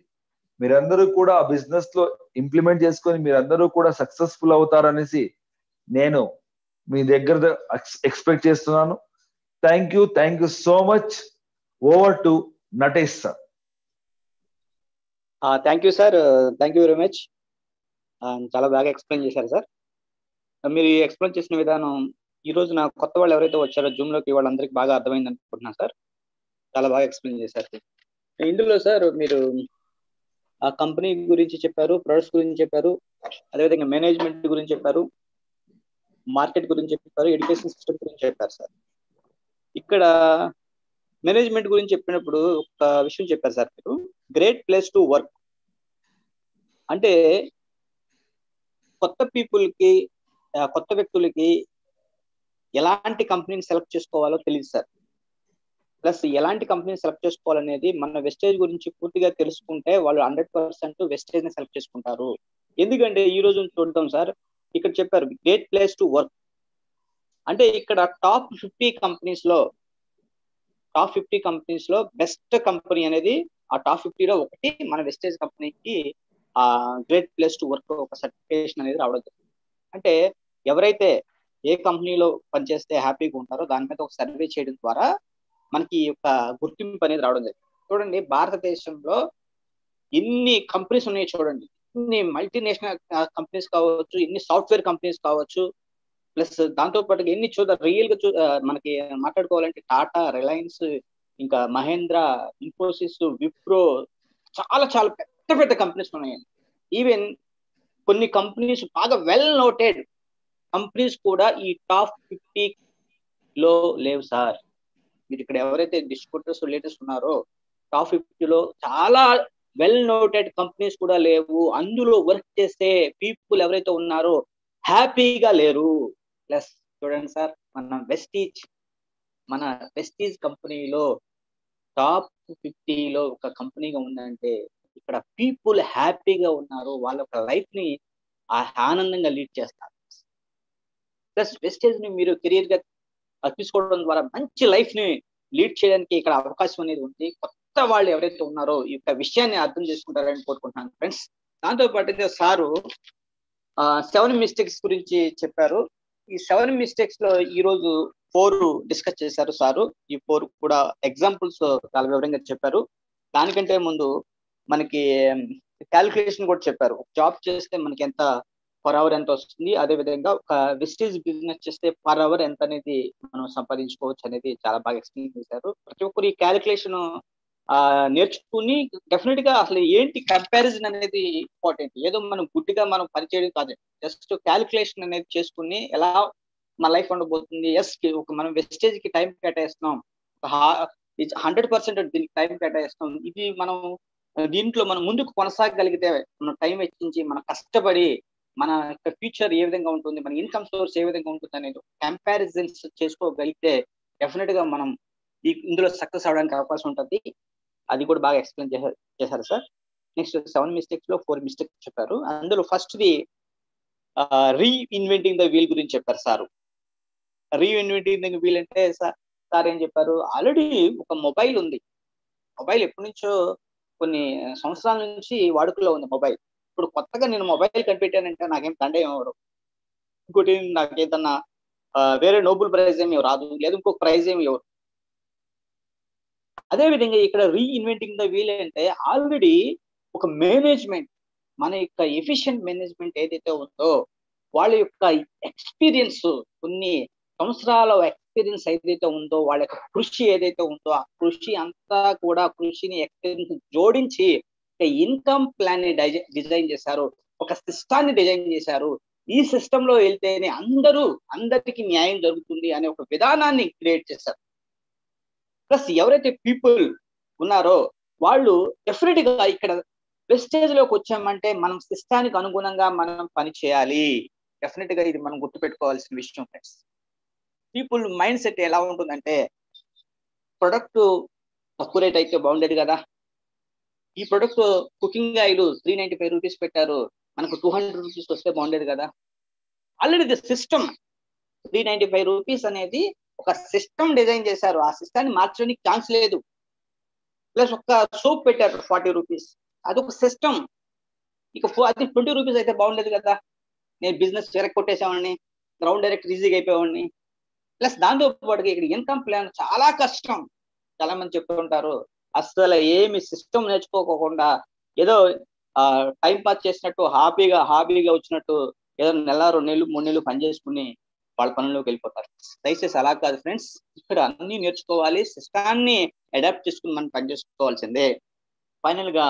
మీరందరూ కూడా ఆ బిజినెస్ లో ఇంప్లిమెంట్ చేసుకొని మీరందరూ కూడా సక్సెస్ఫుల్ అవుతారనేసి నేను మీ దగ్గర ఎక్స్పెక్ట్ చేస్తున్నాను. Thank you so much. Over to Natesh sir. Thank you sir, thank you very much. చాలా బాగా ఎక్స్ప్లెయిన్ చేశారు సార్. మీరు ఎక్స్ప్లెయిన్ చేసిన విధానం ఈ రోజు నా కొత్త వాళ్ళు ఎవరైతే వచ్చారో జూమ్ లోకి వాళ్ళందరికీ బాగా అర్థమైంది అనుకుంటున్నాను సార్. చాలా బాగా ఎక్స్ప్లెయిన్ చేశారు. ఇందులో సార్ మీరు ఆ కంపెనీ గురించి చెప్పారు, ప్రొడక్ట్స్ గురించి చెప్పారు, అదేవిధంగా మేనేజ్మెంట్ గురించి చెప్పారు, మార్కెట్ గురించి చెప్పారు, ఎడ్యుకేషన్ సిస్టమ్ గురించి చెప్పారు సార్. ఇక్కడ మేనేజ్మెంట్ గురించి చెప్పినప్పుడు ఒక విషయం చెప్పారు సార్ మీరు, గ్రేట్ ప్లేస్ టు వర్క్. అంటే కొత్త పీపుల్కి, కొత్త వ్యక్తులకి ఎలాంటి కంపెనీని సెలెక్ట్ చేసుకోవాలో తెలియదు సార్. ప్లస్ ఎలాంటి కంపెనీని సెలెక్ట్ చేసుకోవాలనేది మన వెస్టేజ్ గురించి పూర్తిగా తెలుసుకుంటే వాళ్ళు 100% వెస్టేజ్ ని సెలెక్ట్ చేసుకుంటారు. ఎందుకంటే ఈ రోజు చూద్దాం సార్, ఇక్కడ చెప్పారు గ్రేట్ ప్లేస్ టు వర్క్. అంటే ఇక్కడ టాప్ 50 కంపెనీస్ లో బెస్ట్ కంపెనీ అనేది ఆ టాప్ 50 లో ఒకటి మన వెస్టేజ్ కంపెనీకి ఆ గ్రేట్ ప్లేస్ టు వర్క్ ఒక సర్టిఫికేషన్ అనేది రావడం జరుగుతుంది. అంటే ఎవరైతే ఏ కంపెనీలో పనిచేస్తే హ్యాపీగా ఉంటారో దాని మీద ఒక సర్వే చేయడం ద్వారా మనకి ఒక గుర్తింపు అనేది రావడం జరిగింది. చూడండి, భారతదేశంలో ఎన్ని కంపెనీస్ ఉన్నాయి చూడండి, ఎన్ని మల్టీనేషనల్ కంపెనీస్ కావచ్చు, ఎన్ని సాఫ్ట్వేర్ కంపెనీస్ కావచ్చు, ప్లస్ దాంతో పాటు ఎన్ని రియల్ గా మనకి మాట్లాడుకోవాలంటే టాటా, రిలయన్స్, ఇంకా మహేంద్ర, ఇన్ఫోసిస్, విప్రో, చాలా చాలా పెద్ద పెద్ద కంపెనీస్ ఉన్నాయండి. ఈవెన్ కొన్ని కంపెనీస్ బాగా వెల్ నోటెడ్ కంపెనీస్ కూడా ఈ టాప్ 50 లో లేవు సార్. మీరు ఇక్కడ ఎవరైతే డిస్ట్రిబ్యూటర్స్ రిలేటర్స్ ఉన్నారో టాప్ 50 లో చాలా వెల్ నోటెడ్ కంపెనీస్ కూడా లేవు. అందులో వర్క్ చేసే పీపుల్ ఎవరైతే ఉన్నారో హ్యాపీగా లేరు. ప్లస్ చూడండి సార్, మన వెస్టీజ్ కంపెనీలో టాప్ 50లో ఒక కంపెనీగా ఉందంటే ఇక్కడ పీపుల్ హ్యాపీగా ఉన్నారు, వాళ్ళ ఒక లైఫ్ ని ఆనందంగా లీడ్ చేస్తారు. ప్లస్ వెస్టేజ్ ని మీరు కెరియర్ గా తీసుకోవడం ద్వారా మంచి లైఫ్ ని లీడ్ చేయడానికి ఇక్కడ అవకాశం అనేది ఉంది. కొత్త వాళ్ళు ఎవరైతే ఉన్నారో ఈ యొక్క విషయాన్ని అర్థం చేసుకుంటారని కోరుకుంటున్నాను ఫ్రెండ్స్. దాంతో పాటు సారు 7 మిస్టేక్స్ గురించి చెప్పారు. ఈ 7 మిస్టేక్స్ లో ఈ రోజు 4 డిస్కస్ చేశారు సారు. ఈ 4 కూడా ఎగ్జాంపుల్స్ చాలా వివరంగా చెప్పారు. దానికంటే ముందు మనకి క్యాలిక్యులేషన్ కూడా చెప్పారు. జాబ్ చేస్తే మనకి ఎంత పర్ అవర్ ఎంత వస్తుంది, అదే విధంగా ఒక వెస్టేజ్ బిజినెస్ చేస్తే పర్ అవర్ ఎంత అనేది మనం సంపాదించుకోవచ్చు అనేది చాలా బాగా ఎక్స్ప్లెయిన్ చేశారు. ప్రతి ఒక్కరు ఈ క్యాలిక్యులేషన్ నేర్చుకుని డెఫినెట్ గా అసలు ఏంటి కంపారిజన్ అనేది ఇంపార్టెంట్. ఏదో మనం గుడ్డిగా మనం పనిచేయడం కాదు, జస్ట్ క్యాలిక్యులేషన్ అనేది చేసుకుని ఎలా మన లైఫ్ ఉండబోతుంది. ఎస్, మనం వెస్టేజ్ కి టైం కేటాయిస్తున్నాం, 100% దీనికి టైం కేటాయిస్తున్నాం. ఇది మనం దీంట్లో మనం ముందుకు కొనసాగగలిగితే, మనం టైం వెచ్చించి మనం కష్టపడి మన యొక్క ఫ్యూచర్ ఏ విధంగా ఉంటుంది, మన ఇన్కమ్ సోర్స్ ఏ విధంగా ఉంటుంది అనేది కంపారిజన్స్ చేసుకోగలిగితే డెఫినెట్ గా మనం ఇందులో సక్సెస్ అవడానికి అవకాశం ఉంటుంది. అది కూడా బాగా ఎక్స్ప్లెయిన్ చేశారు సార్. నెక్స్ట్ 7 మిస్టేక్స్ లో 4 మిస్టేక్స్ చెప్పారు. అందులో first the reinventing the wheel గురించి చెప్పారు సార్. రీఇన్వెంటింగ్ ద వీల్ అంటే సార్ ఏం చెప్పారు, ఆల్రెడీ ఒక మొబైల్ ఉంది. మొబైల్ ఎప్పటి నుంచో కొన్ని సంవత్సరాల నుంచి వాడుకలో ఉంది మొబైల్. ఇప్పుడు కొత్తగా నేను మొబైల్ కనిపెట్టానంటే నాకేం దండే ఎవరు, ఇంకోటి నాకేదన్నా వేరే నోబెల్ ప్రైజ్ ఏమి రాదు, లేదా ఇంకొక ప్రైజ్ ఏమి ఎవరు. అదే విధంగా ఇక్కడ రీఇన్వెంటింగ్ ద వీల్ అంటే ఆల్రెడీ ఒక మేనేజ్మెంట్, మన యొక్క ఎఫిషియెంట్ మేనేజ్మెంట్ ఏదైతే ఉందో, వాళ్ళ యొక్క ఎక్స్పీరియన్స్, కొన్ని సంవత్సరాల ఎక్స్పీరియన్స్ ఏదైతే ఉందో, వాళ్ళ యొక్క కృషి ఏదైతే ఉందో, ఆ కృషి అంతా కూడా కృషిని ఎక్స్పీరియన్స్ జోడించి ఇన్కమ్ ప్లాన్ ని డిజైన్ చేశారు, ఒక సిస్టాన్ని డిజైన్ చేశారు. ఈ సిస్టమ్ లో వెళ్తేనే అందరికి న్యాయం జరుగుతుంది అనే ఒక విధానాన్ని క్రియేట్ చేశారు. ప్లస్ ఎవరైతే పీపుల్ ఉన్నారో వాళ్ళు డెఫినెట్ గా ఇక్కడ ప్రెస్టేజ్ లోకి వచ్చామంటే మనం సిస్టానికి అనుగుణంగా మనం పని చేయాలి. డెఫినెట్ గా ఇది మనం గుర్తుపెట్టుకోవాల్సిన విషయం ఫ్రెండ్స్. పీపుల్ మైండ్ సెట్ ఎలా ఉంటుందంటే, ప్రొడక్ట్ తక్కువ రేట్ అయితే బాగుండేది కదా, ఈ ప్రొడక్ట్ కుకింగ్ ఆయిల్ 395 రూపీస్ పెట్టారు, మనకు 200 రూపీస్ వస్తే బాగుండేది కదా. ఆల్రెడీ ది సిస్టమ్ 395 రూపీస్ అనేది ఒక సిస్టమ్ డిజైన్ చేశారు, ఆ సిస్టాన్ని మార్చడానికి ఛాన్స్ లేదు. ప్లస్ ఒక సోప్ పెట్టారు 40 రూపీస్, అది ఒక సిస్టమ్. ఇక అది 20 రూపీస్ అయితే బాగుండేది కదా, నేను బిజినెస్ కొట్టేసేవాడిని, గ్రౌండ్ డైరెక్ట్ ఈజీగా అయిపోయేవాడిని. ప్లస్ దాంతో పాటుగా ఇక్కడ ఇన్కమ్ ప్లాన్ చాలా కష్టం. చాలా మంది చెప్తుంటారు అసలు ఏమి సిస్టమ్ నేర్చుకోకుండా ఏదో టైం పాస్ చేసినట్టు హాబీగా వచ్చినట్టు ఏదో నెల 2 నెలలు 3 నెలలు పని చేసుకుని వాళ్ళ పనుల్లోకి వెళ్ళిపోతారు. దయచేసి అలా కాదు ఫ్రెండ్స్, ఇక్కడ అన్ని నేర్చుకోవాలి, సిస్టాన్ని అడాప్ట్ చేసుకుని మనం పని చేసుకోవాల్సిందే. ఫైనల్ గా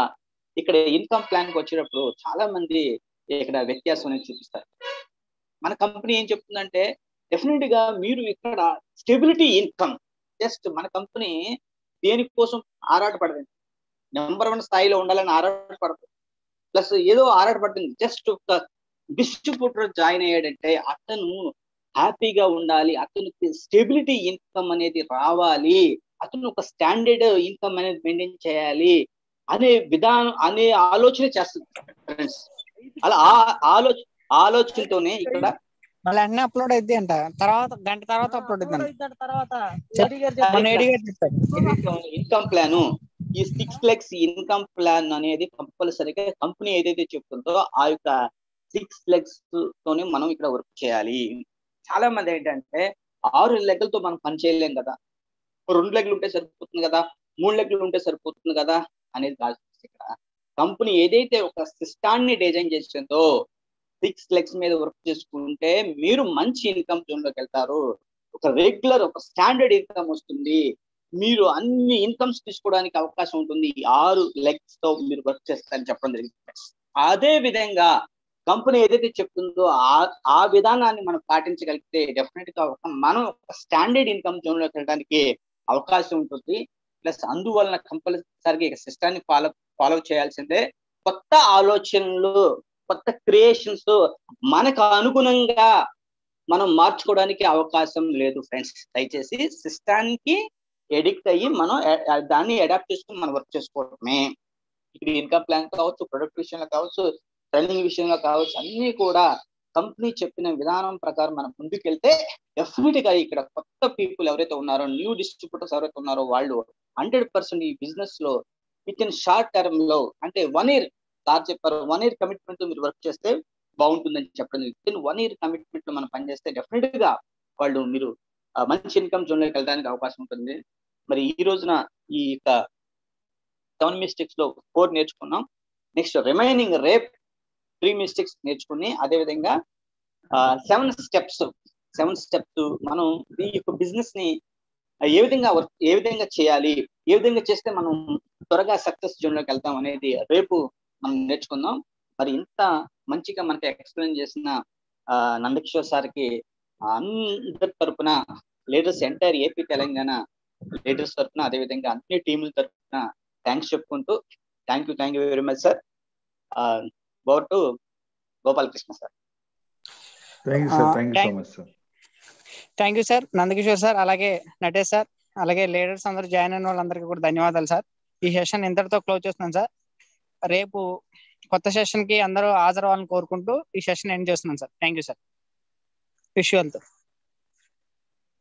ఇక్కడ ఇన్కమ్ ప్లాన్ కి వచ్చేటప్పుడు చాలా మంది ఇక్కడ వ్యత్యాసం అనేది చూపిస్తారు. మన కంపెనీ ఏం చెప్తుందంటే, డెఫినెట్ గా మీరు ఇక్కడ స్టెబిలిటీ ఇన్కమ్, జస్ట్ మన కంపెనీ దేనికోసం ఆరాటపడదండి, నెంబర్ 1 స్థాయిలో ఉండాలని ఆరాటపడదు. ప్లస్ ఏదో ఆరాటపడుతుంది, జస్ట్ ఒక డిస్ట్రిబ్యూటర్ జాయిన్ అయ్యాడంటే అతను హ్యాపీగా ఉండాలి, అతనికి స్టెబిలిటీ ఇన్కమ్ అనేది రావాలి, అతను ఒక స్టాండర్డ్ ఇన్కమ్ అనేది మెయింటైన్ చేయాలి అనే విధానం, అనే ఆలోచన చేస్తుంది ఫ్రెండ్స్. అలా ఆలోచనతోనే ఇక్కడ మళ్ళీ అన్ని అప్లోడ్ అయితే అంట, తర్వాత గంట తర్వాత అప్లోడ్ ఇన్కమ్ ప్లాన్, ఈ 6 lakhs ఇన్కమ్ ప్లాన్ అనేది కంపల్సరీగా కంపెనీ ఏదైతే చెప్తుందో ఆ యొక్క 6 lakhs తోనే మనం ఇక్కడ వర్క్ చేయాలి. చాలా మంది ఏంటంటే 6 లెక్కలతో మనం పని చేయలేం కదా, 2 లెక్కలు ఉంటే సరిపోతుంది కదా, 3 లెక్కలు ఉంటే సరిపోతుంది కదా అనేది కాదు. ఇక్కడ కంపెనీ ఏదైతే ఒక సిస్టాన్ని డిజైన్ చేసిందో 6 lakhs మీద వర్క్ చేసుకుంటే మీరు మంచి ఇన్కమ్ జోన్ లోకి వెళ్తారు, ఒక రెగ్యులర్ ఒక స్టాండర్డ్ ఇన్కమ్ వస్తుంది, మీరు అన్ని ఇన్కమ్స్ తీసుకోవడానికి అవకాశం ఉంటుంది 6 lakhs తో మీరు వర్క్ చేస్తారని చెప్పడం జరిగింది. అదే విధంగా కంపెనీ ఏదైతే చెప్తుందో ఆ విధానాన్ని మనం పాటించగలిగితే డెఫినెట్ గా మనం ఒక స్టాండర్డ్ ఇన్కమ్ జోన్ లోకి వెళ్ళడానికి అవకాశం ఉంటుంది. ప్లస్ అందువలన కంపల్సరీగా సిస్టాన్ని ఫాలో చేయాల్సిందే. కొత్త ఆలోచనలు, కొత్త క్రియేషన్స్ మనకు అనుగుణంగా మనం మార్చుకోవడానికి అవకాశం లేదు ఫ్రెండ్స్. దయచేసి సిస్టానికి ఎడిక్ట్ అయ్యి మనం దాన్ని అడాప్ట్ చేసుకుని మనం వర్క్ చేసుకోవడమే. ఇప్పుడు ఇన్కమ్ ప్లాన్ కావచ్చు, ప్రొడక్ట్ విషయంలో కావచ్చు, ట్రైనింగ్ విషయంలో కావచ్చు, అన్ని కూడా కంపెనీ చెప్పిన విధానం ప్రకారం మనం ముందుకెళ్తే డెఫినెట్ గా ఇక్కడ కొత్త పీపుల్ ఎవరైతే ఉన్నారో, న్యూ డిస్ట్రిబ్యూటర్స్ ఎవరైతే ఉన్నారో వాళ్ళు 100% ఈ బిజినెస్ లో విత్ ఇన్ షార్ట్ టర్మ్ లో, అంటే 1 year సార్ చెప్పారు, 1 year కమిట్మెంట్ మీరు వర్క్ చేస్తే బాగుంటుందని చెప్పడం. విత్ ఇన్ 1 year కమిట్మెంట్ లో మనం పనిచేస్తే డెఫినెట్ గా మీరు మంచి ఇన్కమ్ జోన్ లోకి వెళ్ళడానికి అవకాశం ఉంటుంది. మరి ఈ రోజున ఈ 7 మిస్టేక్స్ లో 4 నేర్చుకున్నాం. నెక్స్ట్ రిమైనింగ్ రేపు 3 మిస్టేక్స్ నేర్చుకుని అదే విధంగా 7 స్టెప్స్ మనం ఈ యొక్క బిజినెస్ ని ఏ విధంగా చేయాలి, ఏ విధంగా చేస్తే మనం త్వరగా సక్సెస్ జోన్ లోకి వెళ్తాం అనేది రేపు మనం నేర్చుకుందాం. మరి ఇంత మంచిగా మనకి ఎక్స్ప్లెయిన్ చేసిన నందకిషోర్ సార్కి అందరి తరపున, leaders entire AP Telangana leaders తరపున, అదేవిధంగా అన్ని టీముల తరపున థ్యాంక్స్ చెప్పుకుంటూ thank you very much sir. Over to Gopalakrishna sir. Thank you sir, thank you so much sir. Thank you sir Nandkishore sir, అలాగే నటేష్ సార్, అలాగే లీడర్స్ అందరూ జాయిన్ అయిన వాళ్ళందరికీ కూడా ధన్యవాదాలు సార్. ఈ సెషన్ ఇంతటితో క్లోజ్ చేస్తున్నాను సార్. రేపు కొత్త సెషన్ కి అందరూ హాజరవ్వాలని కోరుకుంటూ ఈ సెషన్ ఎండ్ చేస్తున్నాను sir. Thank you sir. Wish you all.